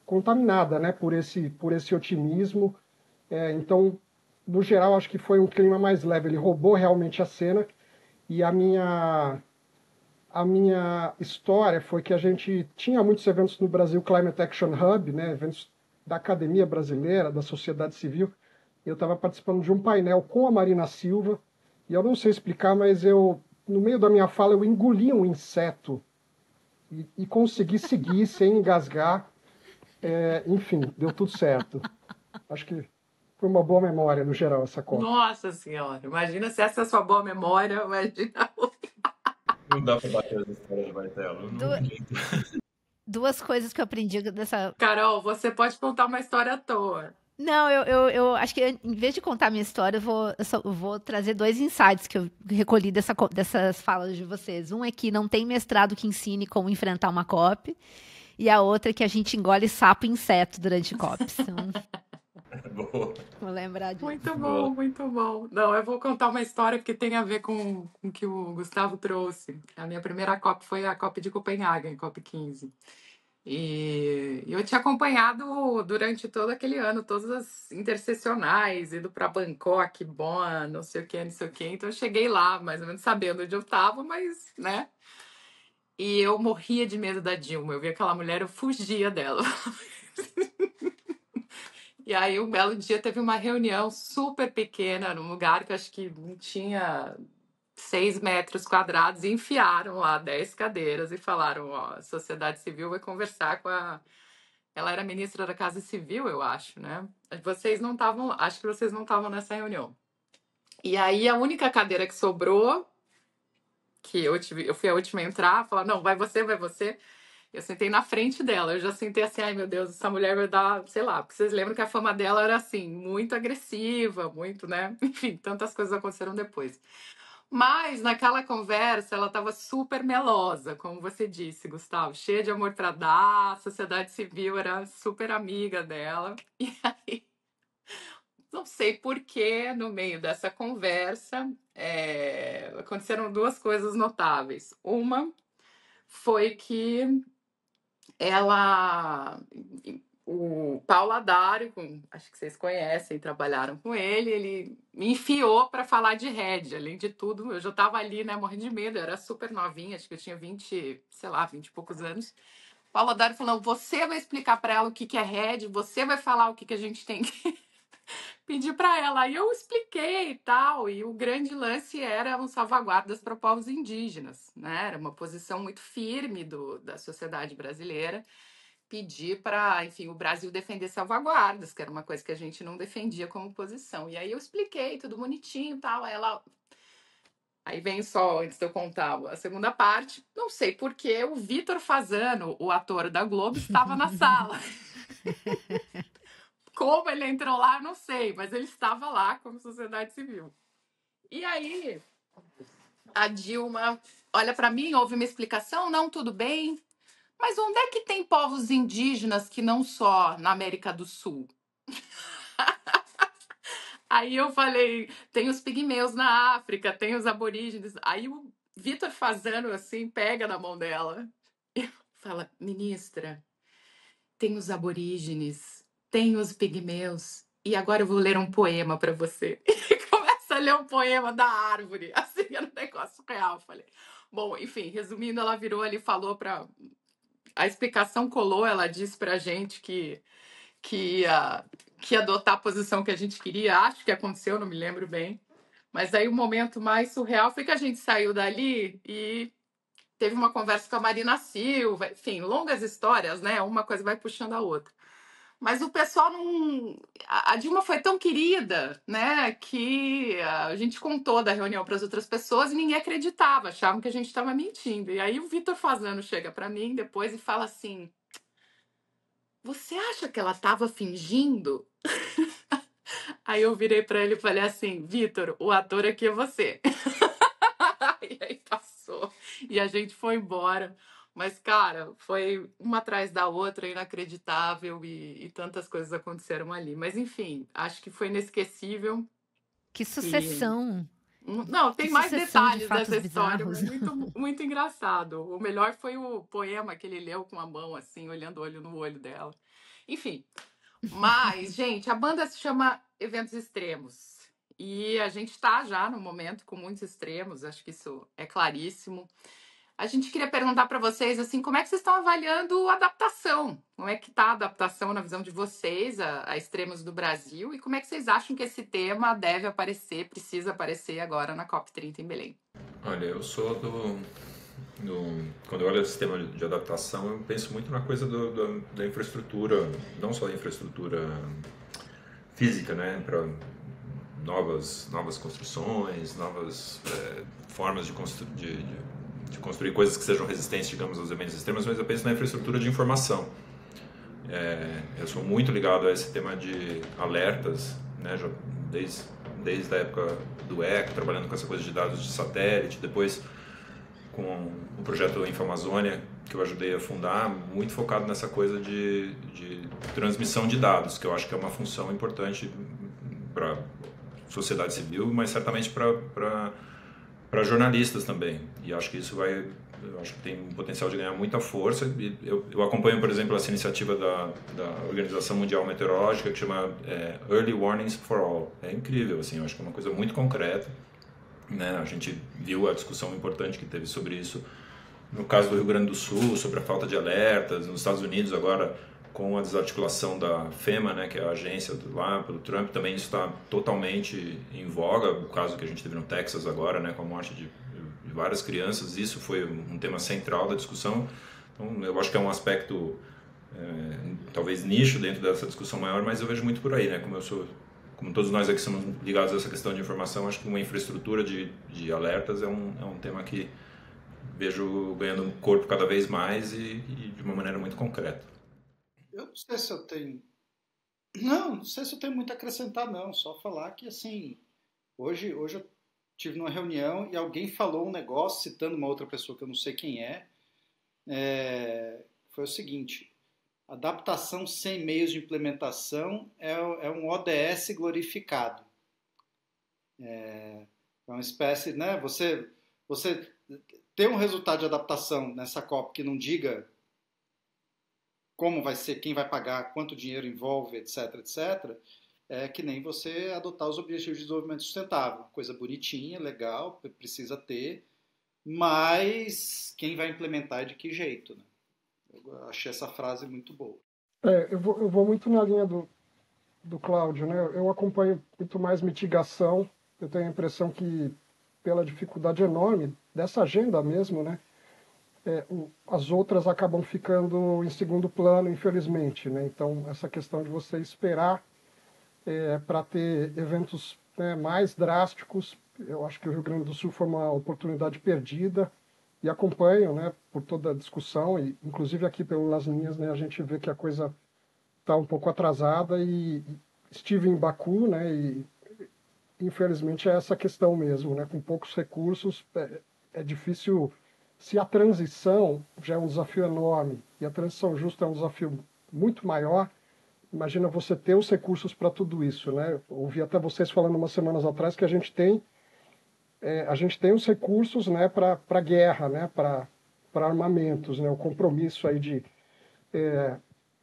contaminada, né, por esse otimismo. Então, no geral, acho que foi um clima mais leve. Ele roubou realmente a cena. E a minha história foi que a gente tinha muitos eventos no Brasil, Climate Action Hub, né, eventos da academia brasileira, da sociedade civil. Eu estava participando de um painel com a Marina Silva, e eu não sei explicar, mas no meio da minha fala, eu engoli um inseto e consegui seguir sem engasgar. Enfim, deu tudo certo. Acho que foi uma boa memória, no geral, essa Copa. Nossa Senhora, imagina se essa é a sua boa memória, imagina. Não dá pra bater as histórias de Bartelo. Duas coisas que eu aprendi dessa... Carol, você pode contar uma história à toa. Não, eu acho que em vez de contar a minha história, eu vou trazer 2 insights que eu recolhi dessas falas de vocês. Um é que não tem mestrado que ensine como enfrentar uma COP, e a outra é que a gente engole sapo e inseto durante COPs. Então, Boa. vou lembrar disso. Muito Boa. bom, muito bom. Não, eu vou contar uma história que tem a ver com o que o Gustavo trouxe. A minha primeira COP foi a COP de Copenhague, COP 15. E eu tinha acompanhado durante todo aquele ano todas as intersessionais, indo para Bangkok, Bonn, não sei o que, não sei o que. Então eu cheguei lá, mais ou menos sabendo onde eu estava, mas, né? E eu morria de medo da Dilma. Eu via aquela mulher, eu fugia dela. E aí, um belo dia, teve uma reunião super pequena, num lugar que eu acho que não tinha 6 metros quadrados, e enfiaram lá 10 cadeiras e falaram: ó, a sociedade civil vai conversar com a. Ela era ministra da Casa Civil, eu acho, né? Vocês não estavam, acho que vocês não estavam nessa reunião. E aí, a única cadeira que sobrou, que eu fui a última a entrar, falaram: não, vai você, vai você. Eu sentei na frente dela, eu já sentei assim, ai meu Deus, essa mulher vai dar, sei lá, porque vocês lembram que a fama dela era assim, muito agressiva, muito, né? Enfim, tantas coisas aconteceram depois. Mas naquela conversa ela estava super melosa, como você disse, Gustavo, cheia de amor para dar, a sociedade civil era super amiga dela. E aí, não sei por que, no meio dessa conversa, aconteceram 2 coisas notáveis. Uma foi que ela, o Paulo Adário, acho que vocês conhecem, trabalharam com ele me enfiou para falar de RED. Além de tudo, eu já estava ali, né, morrendo de medo, eu era super novinha, acho que eu tinha 20, sei lá, 20 e poucos anos. Paulo Adário falou: você vai explicar para ela o que é RED, você vai falar o que a gente tem que pedir para ela. Aí eu expliquei e tal, e o grande lance era um salvaguardas para povos indígenas, né? Era uma posição muito firme da sociedade brasileira, pedir para, enfim, o Brasil defender salvaguardas, que era uma coisa que a gente não defendia como posição. E aí eu expliquei tudo bonitinho e tal, aí vem só, antes de eu contar a segunda parte, não sei por que o Vitor Fasano, o ator da Globo, estava na sala. Como ele entrou lá, eu não sei, mas ele estava lá como sociedade civil. E aí, a Dilma olha para mim, ouve uma explicação, não, tudo bem, mas onde é que tem povos indígenas que não só na América do Sul? Aí eu falei, tem os pigmeus na África, tem os aborígenes. Aí o Vitor Fasano, assim, pega na mão dela e fala: ministra, tem os aborígenes, tem os pigmeus, e agora eu vou ler um poema para você. E começa a ler um poema da árvore, assim, era um negócio real. Falei, bom, enfim, resumindo, ela virou ali e falou para... A explicação colou, ela disse pra gente que ia adotar a posição que a gente queria. Acho que aconteceu, não me lembro bem. Mas aí o momento mais surreal foi que a gente saiu dali e teve uma conversa com a Marina Silva. Enfim, longas histórias, né? Uma coisa vai puxando a outra. Mas o pessoal não... A Dilma foi tão querida, né? Que a gente contou da reunião para as outras pessoas e ninguém acreditava. Achavam que a gente estava mentindo. E aí o Vitor Fasano chega para mim depois e fala assim: você acha que ela estava fingindo? Aí eu virei para ele e falei assim: Vitor, o ator aqui é você. E aí passou. E a gente foi embora. Mas, cara, foi uma atrás da outra, inacreditável, e tantas coisas aconteceram ali. Mas, enfim, acho que foi inesquecível. Que sucessão! Não, tem mais detalhes dessa história, bizarros. mas muito, muito engraçado. O melhor foi o poema que ele leu com a mão, assim, olhando olho no olho dela. Enfim, mas, gente, a banda se chama Eventos Extremos. E a gente está já no momento com muitos extremos, acho que isso é claríssimo. A gente queria perguntar para vocês, assim, como é que vocês estão avaliando a adaptação? Como é que está a adaptação na visão de vocês a extremos do Brasil? E como é que vocês acham que esse tema deve aparecer, precisa aparecer agora na COP30 em Belém? Olha, eu sou quando eu olho o sistema de adaptação, eu penso muito na coisa da infraestrutura, não só da infraestrutura física, né, para novas construções, novas formas de construir coisas que sejam resistentes, digamos, aos eventos extremos, mas eu penso na infraestrutura de informação. eu sou muito ligado a esse tema de alertas, né, já desde a época do ECA, trabalhando com essa coisa de dados de satélite, depois com o projeto Infamazônia, que eu ajudei a fundar, muito focado nessa coisa de transmissão de dados, que eu acho que é uma função importante para a sociedade civil, mas certamente para jornalistas também. E acho que isso eu acho que tem um potencial de ganhar muita força. E eu acompanho, por exemplo, essa iniciativa da Organização Mundial Meteorológica, que chama Early Warnings for All. É incrível, assim, eu acho que é uma coisa muito concreta, né? A gente viu a discussão importante que teve sobre isso no caso do Rio Grande do Sul, sobre a falta de alertas. Nos Estados Unidos agora, com a desarticulação da FEMA, né, que é a agência lá pelo Trump, também isso está totalmente em voga. O caso que a gente teve no Texas agora, né, com a morte de várias crianças, isso foi um tema central da discussão. Então, eu acho que é um aspecto, talvez nicho dentro dessa discussão maior, mas eu vejo muito por aí, né, como todos nós aqui somos ligados a essa questão de informação, acho que uma infraestrutura de alertas é um tema que vejo ganhando corpo cada vez mais e de uma maneira muito concreta. Eu não sei se eu tenho... Não sei se eu tenho muito a acrescentar, não. Só falar que, assim, hoje eu tive numa reunião e alguém falou um negócio, citando uma outra pessoa que eu não sei quem foi o seguinte: adaptação sem meios de implementação é um ODS glorificado. É uma espécie, né? Você ter um resultado de adaptação nessa COP que não diga como vai ser, quem vai pagar, quanto dinheiro envolve, etc, etc, é que nem você adotar os Objetivos de Desenvolvimento Sustentável. Coisa bonitinha, legal, precisa ter, mas quem vai implementar é de que jeito, né? Eu achei essa frase muito boa. Eu vou muito na linha do Cláudio, né? Eu acompanho muito mais mitigação. Eu tenho a impressão que, pela dificuldade enorme dessa agenda mesmo, né? As outras acabam ficando em segundo plano, infelizmente, né? Então, essa questão de você esperar para ter eventos, né, mais drásticos, eu acho que o Rio Grande do Sul foi uma oportunidade perdida, e acompanho, né, por toda a discussão, e inclusive aqui pelas linhas, né, a gente vê que a coisa está um pouco atrasada, e estive em Baku, né, e infelizmente é essa questão mesmo, né, com poucos recursos, é difícil. Se a transição já é um desafio enorme e a transição justa é um desafio muito maior, imagina você ter os recursos para tudo isso, né? Ouvi até vocês falando umas semanas atrás que a gente tem os recursos, né, para guerra, né, para armamentos, né, o compromisso aí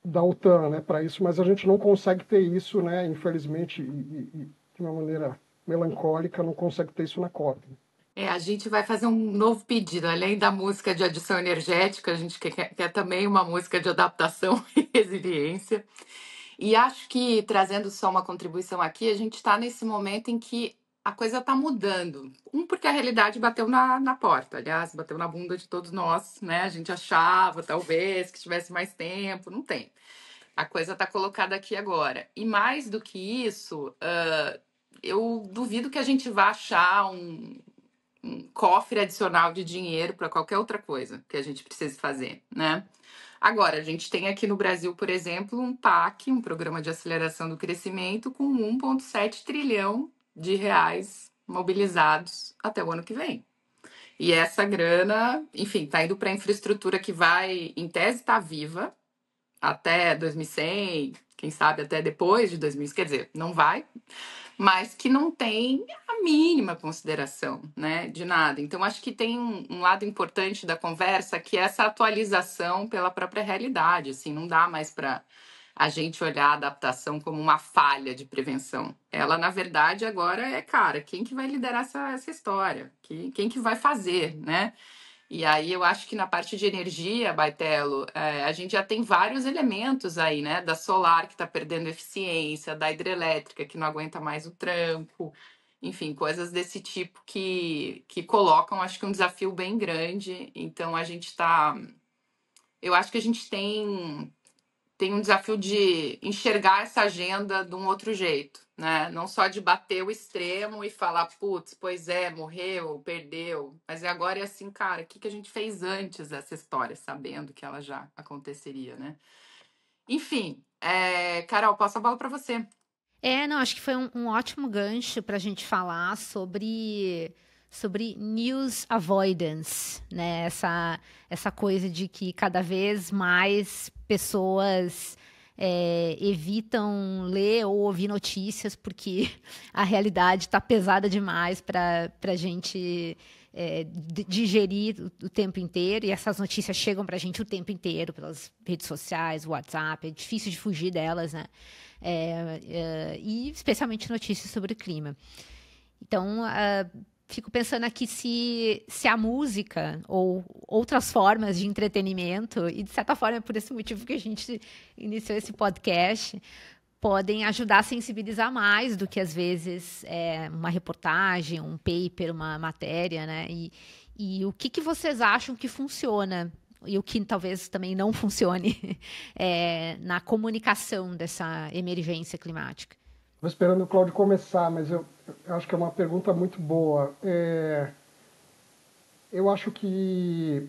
da OTAN, né, para isso, mas a gente não consegue ter isso, né, infelizmente, e de uma maneira melancólica, não consegue ter isso na COP. A gente vai fazer um novo pedido. Além da música de adição energética, a gente quer também uma música de adaptação e resiliência. E acho que, trazendo só uma contribuição aqui, a gente está nesse momento em que a coisa está mudando. Porque a realidade bateu na porta, aliás, bateu na bunda de todos nós, né? A gente achava, talvez, que tivesse mais tempo, não tem. A coisa está colocada aqui agora. E mais do que isso, eu duvido que a gente vá achar um cofre adicional de dinheiro para qualquer outra coisa que a gente precise fazer, né? Agora, a gente tem aqui no Brasil, por exemplo, um PAC, um Programa de Aceleração do Crescimento, com 1,7 trilhão de reais mobilizados até o ano que vem. E essa grana, enfim, está indo para a infraestrutura que vai, em tese, estar viva até 2100, quem sabe até depois de 2100, quer dizer, não vai, mas que não tem a mínima consideração, né, de nada. Então, acho que tem um lado importante da conversa, que é essa atualização pela própria realidade, assim, não dá mais para a gente olhar a adaptação como uma falha de prevenção. Ela, na verdade, agora cara, quem que vai liderar essa história? Quem que vai fazer, né? E aí eu acho que na parte de energia, Baitelo, a gente já tem vários elementos aí, né? Da solar que está perdendo eficiência, da hidrelétrica que não aguenta mais o tranco, enfim, coisas desse tipo que colocam, acho que um desafio bem grande. Então a gente está... Eu acho que a gente tem um desafio de enxergar essa agenda de um outro jeito, né? Não só de bater o extremo e falar, putz, pois é, morreu, perdeu. Mas agora é assim, cara, o que a gente fez antes dessa história, sabendo que ela já aconteceria, né? Enfim, Carol, passo a bola para você. Não, acho que foi um ótimo gancho para a gente falar sobre news avoidance, né? Essa coisa de que cada vez mais pessoas evitam ler ou ouvir notícias porque a realidade está pesada demais para a gente digerir o tempo inteiro, e essas notícias chegam para a gente o tempo inteiro pelas redes sociais, WhatsApp, é difícil de fugir delas, né? E especialmente notícias sobre o clima. Então, fico pensando aqui se a música ou outras formas de entretenimento, e de certa forma é por esse motivo que a gente iniciou esse podcast, podem ajudar a sensibilizar mais do que, às vezes, uma reportagem, um paper, uma matéria, né? E o que vocês acham que funciona e o que talvez também não funcione na comunicação dessa emergência climática? Estou esperando o Cláudio começar, mas eu acho que é uma pergunta muito boa. Eu acho que,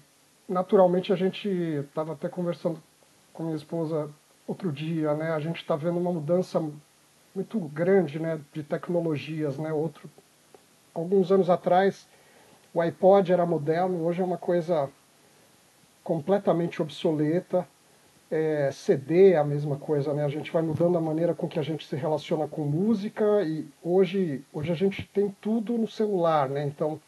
naturalmente, a gente estava até conversando com minha esposa outro dia, né? A gente está vendo uma mudança muito grande, né, de tecnologias, né? Alguns anos atrás, o iPod era moderno, hoje é uma coisa completamente obsoleta. CD é a mesma coisa, né? A gente vai mudando a maneira com que a gente se relaciona com música, e hoje a gente tem tudo no celular, né? Então,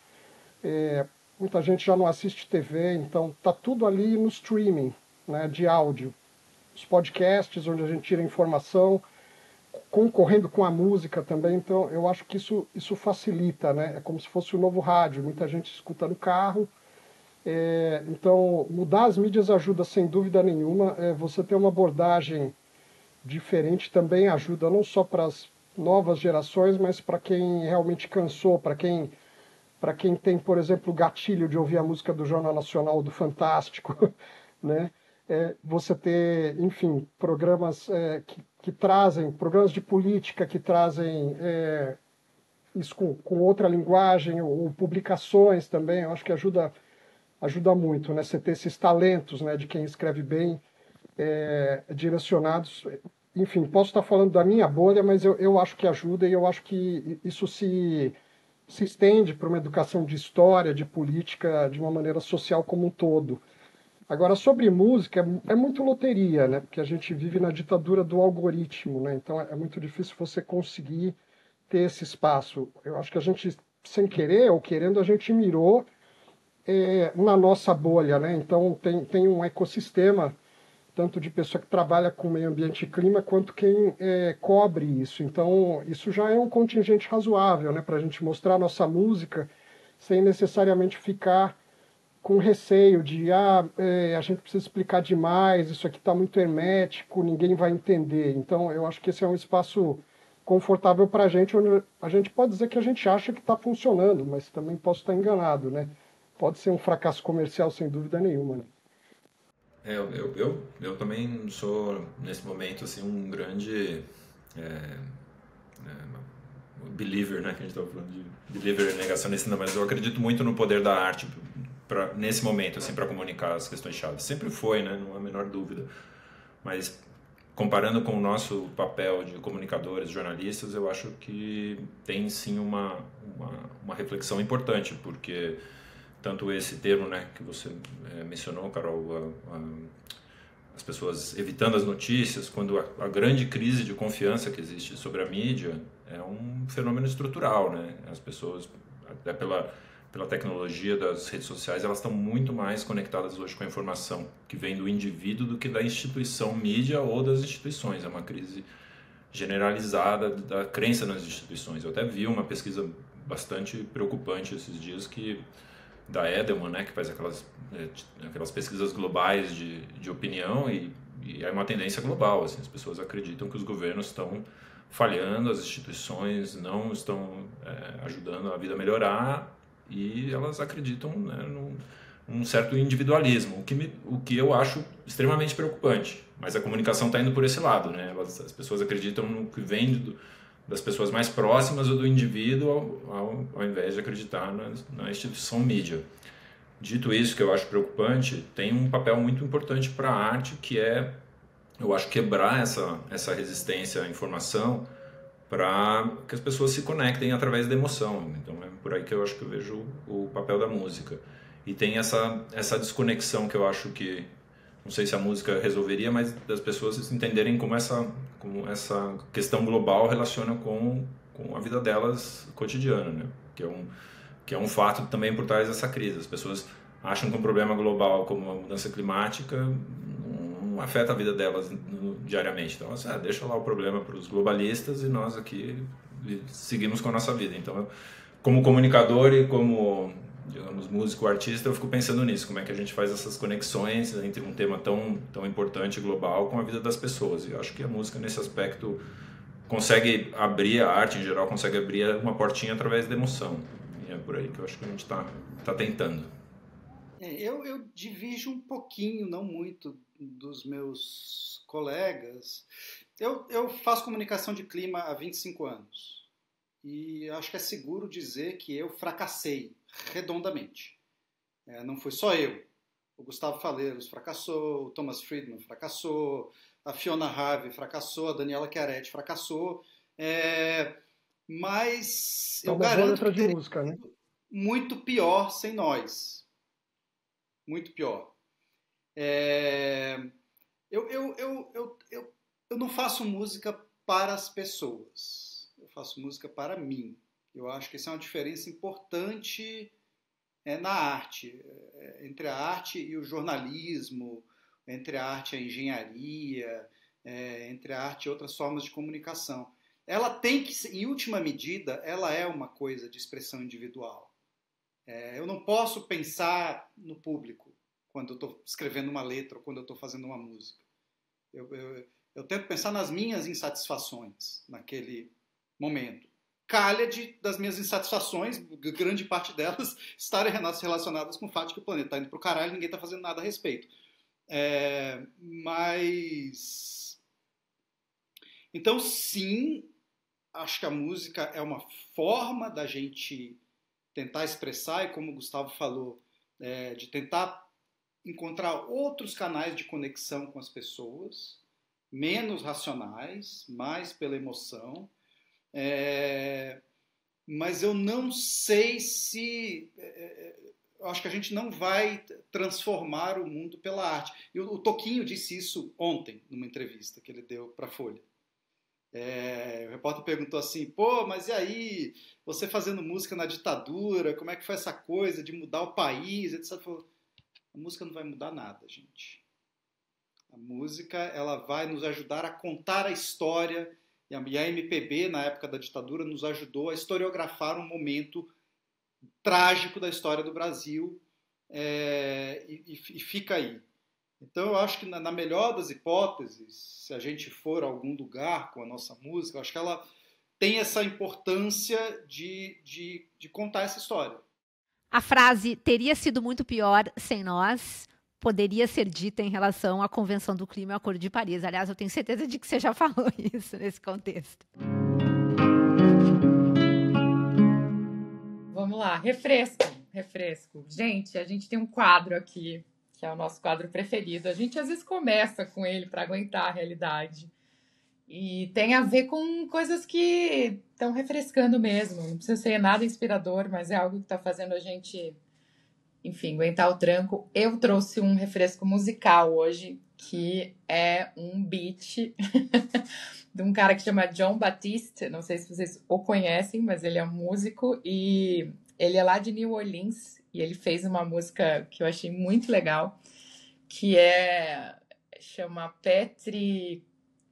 muita gente já não assiste TV, então tá tudo ali no streaming, né, de áudio. Os podcasts, onde a gente tira informação, concorrendo com a música também, então eu acho que isso facilita, né? É como se fosse o novo rádio, muita gente escuta no carro. Então, mudar as mídias ajuda sem dúvida nenhuma. Você ter uma abordagem diferente também ajuda, não só para as novas gerações, mas para quem realmente cansou, para quem tem, por exemplo, o gatilho de ouvir a música do Jornal Nacional, do Fantástico, né? Você ter, enfim, programas que trazem, programas de política que trazem isso com outra linguagem, ou publicações também, eu acho que ajuda muito, né? Você ter esses talentos, né, de quem escreve bem, direcionados. Enfim, posso estar falando da minha bolha, mas eu acho que ajuda, e eu acho que isso se estende para uma educação de história, de política, de uma maneira social como um todo. Agora, sobre música, é muito loteria, né? Porque a gente vive na ditadura do algoritmo, né? Então é muito difícil você conseguir ter esse espaço. Eu acho que a gente, sem querer ou querendo, a gente mirou na nossa bolha, né? Então tem um ecossistema, tanto de pessoa que trabalha com meio ambiente e clima, quanto quem cobre isso. Então, isso já é um contingente razoável, né, para a gente mostrar a nossa música sem necessariamente ficar com receio de a gente precisa explicar demais, isso aqui está muito hermético, ninguém vai entender. Então, eu acho que esse é um espaço confortável para a gente, onde a gente pode dizer que a gente acha que está funcionando, mas também posso estar enganado, né? Pode ser um fracasso comercial, sem dúvida nenhuma, né? Eu também sou, nesse momento, assim, um grande believer, né, que a gente estava falando de believer negacionista, mas eu acredito muito no poder da arte nesse momento, assim, para comunicar as questões-chave. Sempre foi, né, não há a menor dúvida. Mas, comparando com o nosso papel de comunicadores, jornalistas, eu acho que tem, sim, uma reflexão importante, porque tanto esse termo, né, que você mencionou, Carol, as pessoas evitando as notícias, quando a grande crise de confiança que existe sobre a mídia é um fenômeno estrutural, né? As pessoas, até pela tecnologia das redes sociais, elas estão muito mais conectadas hoje com a informação que vem do indivíduo do que da instituição mídia ou das instituições. É uma crise generalizada da crença nas instituições. Eu até vi uma pesquisa bastante preocupante esses dias da Edelman, né, que faz aquelas pesquisas globais de opinião, e é uma tendência global. Assim, as pessoas acreditam que os governos estão falhando, as instituições não estão ajudando a vida a melhorar, e elas acreditam, né, num certo individualismo, o que eu acho extremamente preocupante. Mas a comunicação está indo por esse lado, né? As pessoas acreditam no que vem das pessoas mais próximas ou do indivíduo, ao invés de acreditar na instituição mídia. Dito isso, que eu acho preocupante, tem um papel muito importante para a arte, que é eu acho, quebrar essa resistência à informação para que as pessoas se conectem através da emoção. Então é por aí que eu acho que eu vejo o papel da música. E tem essa desconexão que eu acho que, não sei se a música resolveria, mas das pessoas entenderem como essa questão global relaciona com a vida delas cotidiana, né? Que é um fato também por trás dessa crise. As pessoas acham que um problema global como a mudança climática não afeta a vida delas diariamente. Então, deixa lá o problema para os globalistas e nós aqui seguimos com a nossa vida. Então, como comunicador e como, digamos, músico, artista, eu fico pensando nisso, como é que a gente faz essas conexões entre um tema tão importante global com a vida das pessoas. E eu acho que a música, nesse aspecto, consegue abrir, a arte em geral consegue abrir uma portinha através da emoção. E é por aí que eu acho que a gente está tentando. Eu divirjo um pouquinho, não muito, dos meus colegas. Eu faço comunicação de clima há 25 anos e acho que é seguro dizer que eu fracassei redondamente. Não foi só eu. O Gustavo Faleiros fracassou, o Thomas Friedman fracassou, a Fiona Harvey fracassou, a Daniela Chiaretti fracassou, mas eu garanto que teria sido muito pior sem nós. Muito pior. Eu não faço música para as pessoas. Eu faço música para mim. Eu acho que essa é uma diferença importante na arte. Entre a arte e o jornalismo, entre a arte e a engenharia, entre a arte e outras formas de comunicação. Ela tem que, em última medida, ela é uma coisa de expressão individual. Eu não posso pensar no público quando eu estou escrevendo uma letra ou quando eu estou fazendo uma música. Eu tento pensar nas minhas insatisfações naquele momento. Calha das minhas insatisfações, grande parte delas, estarem relacionadas com o fato de que o planeta está indo para o caralho e ninguém está fazendo nada a respeito. Mas... Então, sim, acho que a música é uma forma da gente tentar expressar, e como o Gustavo falou, de tentar encontrar outros canais de conexão com as pessoas, menos racionais, mais pela emoção. Mas eu não sei se... eu acho que a gente não vai transformar o mundo pela arte. E o Toquinho disse isso ontem, numa entrevista que ele deu para a Folha. O repórter perguntou assim, pô, mas e aí, você fazendo música na ditadura, como é que foi essa coisa de mudar o país, etc. Ele falou, a música não vai mudar nada, gente. A música, ela vai nos ajudar a contar a história, e a MPB, na época da ditadura, nos ajudou a historiografar um momento trágico da história do Brasil, e fica aí. Então, eu acho que, na melhor das hipóteses, se a gente for a algum lugar com a nossa música, eu acho que ela tem essa importância de contar essa história. A frase teria sido muito pior sem nós poderia ser dita em relação à Convenção do Clima e ao Acordo de Paris. Aliás, eu tenho certeza de que você já falou isso nesse contexto. Vamos lá, refresco. Gente, a gente tem um quadro aqui, que é o nosso quadro preferido. A gente às vezes começa com ele para aguentar a realidade. E tem a ver com coisas que estão refrescando mesmo. Não precisa ser nada inspirador, mas é algo que está fazendo a gente, enfim, aguentar o tranco. Eu trouxe um refresco musical hoje, que é um beat de um cara que chama Jon Batiste. Não sei se vocês o conhecem, mas ele é um músico e ele é lá de New Orleans. E ele fez uma música que eu achei muito legal, que chama Petri...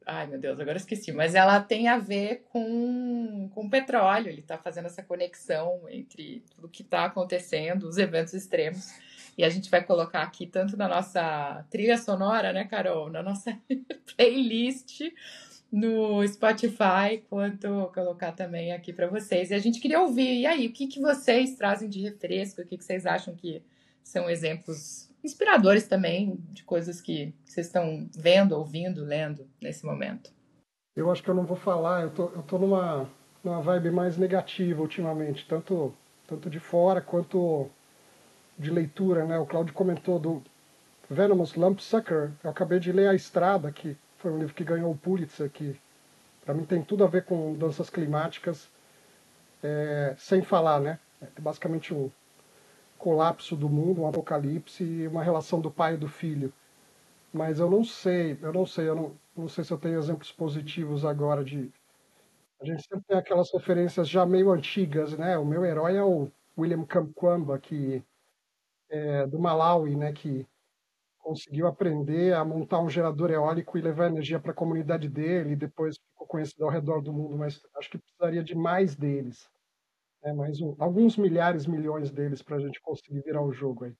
Ai, meu Deus, agora esqueci. Mas ela tem a ver com petróleo. Ele está fazendo essa conexão entre tudo que está acontecendo, os eventos extremos. E a gente vai colocar aqui tanto na nossa trilha sonora, né, Carol? Na nossa playlist no Spotify, quanto colocar também aqui para vocês. E a gente queria ouvir. E aí, o que vocês trazem de refresco? O que vocês acham que são exemplos inspiradores também de coisas que vocês estão vendo, ouvindo, lendo nesse momento? Eu acho que eu não vou falar, eu tô numa vibe mais negativa ultimamente, tanto de fora quanto de leitura, né? O Claudio comentou do Venomous Lumpsucker, eu acabei de ler A Estrada, que foi um livro que ganhou o Pulitzer, que para mim tem tudo a ver com mudanças climáticas, sem falar, né? É basicamente um colapso do mundo, um apocalipse e uma relação do pai e do filho. Mas eu não sei se eu tenho exemplos positivos agora de... A gente sempre tem aquelas referências já meio antigas, né? O meu herói é o William Kamkwamba, que é do Malawi, né? Que conseguiu aprender a montar um gerador eólico e levar energia para a comunidade dele, e depois ficou conhecido ao redor do mundo, mas acho que precisaria de mais deles, né? Alguns milhares, milhões deles para a gente conseguir virar o jogo aí.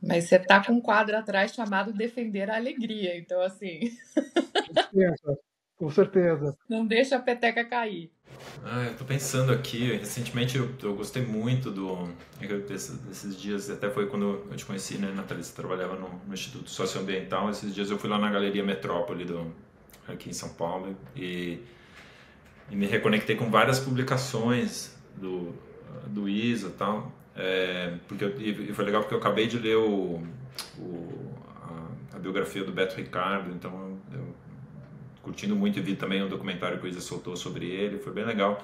Mas você tá com um quadro atrás chamado Defender a Alegria, então assim, Com certeza. não deixa a peteca cair. Eu tô pensando aqui, recentemente eu gostei muito desses dias, até foi quando eu te conheci, né, Nathalie? Você trabalhava no Instituto Socioambiental. Esses dias eu fui lá na Galeria Metrópole aqui em São Paulo e me reconectei com várias publicações do ISA e tal, e foi legal porque eu acabei de ler a biografia do Beto Ricardo, então eu curtindo muito, e vi também um documentário que o Isa soltou sobre ele, foi bem legal.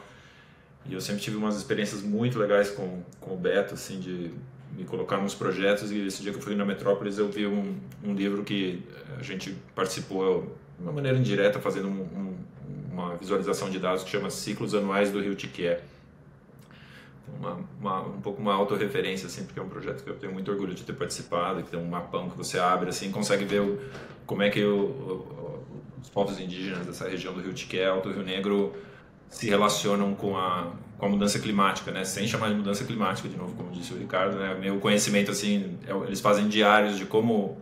E eu sempre tive umas experiências muito legais com o Beto, assim, de me colocar nos projetos, e esse dia que eu fui na Metrópolis eu vi um livro que a gente participou de uma maneira indireta, fazendo uma visualização de dados que chama Ciclos Anuais do Rio Tiquié. Um pouco uma autorreferência, assim, porque é um projeto que eu tenho muito orgulho de ter participado, que tem um mapão que você abre, assim, consegue ver como é que os povos indígenas dessa região do Rio Tiquié, Alto Rio Negro, se relacionam com a mudança climática, né? Sem chamar de mudança climática, de novo, como disse o Ricardo, né? Meu conhecimento, assim, eles fazem diários de como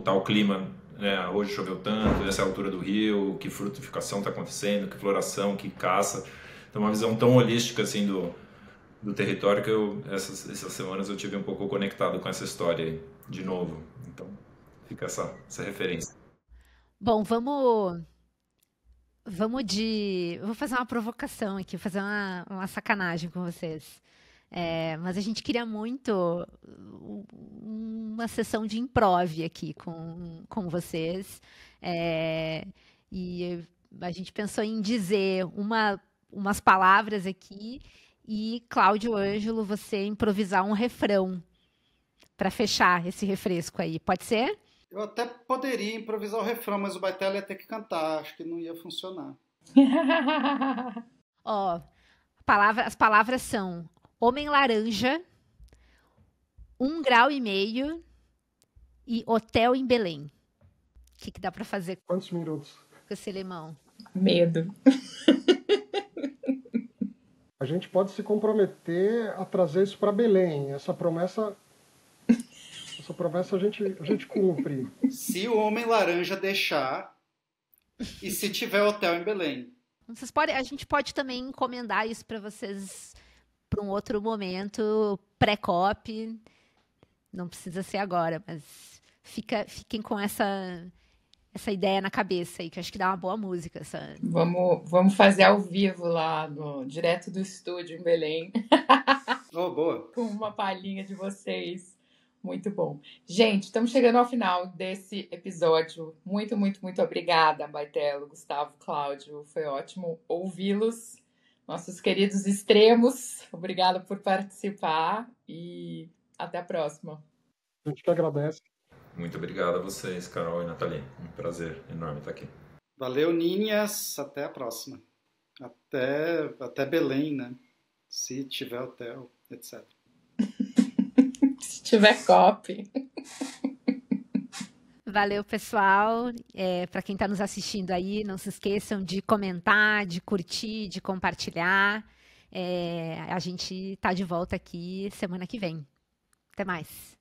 tá o clima, né? Hoje choveu tanto, essa é a altura do rio, que frutificação está acontecendo, que floração, que caça. Então, uma visão tão holística, assim, do território, que essas semanas eu tive um pouco conectado com essa história aí, de novo. Então, fica essa referência. Bom, vou fazer uma provocação aqui, fazer uma sacanagem com vocês. Mas a gente queria muito uma sessão de improv aqui com vocês. E a gente pensou em dizer umas palavras aqui e, Cláudio Ângelo, você improvisar um refrão para fechar esse refresco aí. Pode ser? Eu até poderia improvisar o refrão, mas o Baitello ia ter que cantar, acho que não ia funcionar. Ó, as palavras são Homem Laranja, 1,5 grau e Hotel em Belém. O que dá para fazer Quantos minutos? com esse limão? Medo. A gente pode se comprometer a trazer isso para Belém. Essa promessa a gente cumpre. Se o Homem Laranja deixar e se tiver hotel em Belém. A gente pode também encomendar isso para vocês para um outro momento, pré-cop. Não precisa ser agora, mas fiquem com essa ideia na cabeça aí, que acho que dá uma boa música. Vamos fazer ao vivo lá, direto do estúdio em Belém. Oh, boa. Com uma palhinha de vocês. Muito bom. Gente, estamos chegando ao final desse episódio. Muito, muito, muito obrigada, Baitello, Gustavo, Cláudio. Foi ótimo ouvi-los. Nossos queridos extremos. Obrigada por participar e até a próxima. A gente que agradece. Muito obrigado a vocês, Carol e Nathalie. Um prazer enorme estar aqui. Valeu, Ninhas. Até a próxima. Até Belém, né? Se tiver hotel, etc. Se tiver copy. Valeu, pessoal. Para quem está nos assistindo aí, não se esqueçam de comentar, de curtir, de compartilhar. A gente está de volta aqui semana que vem. Até mais.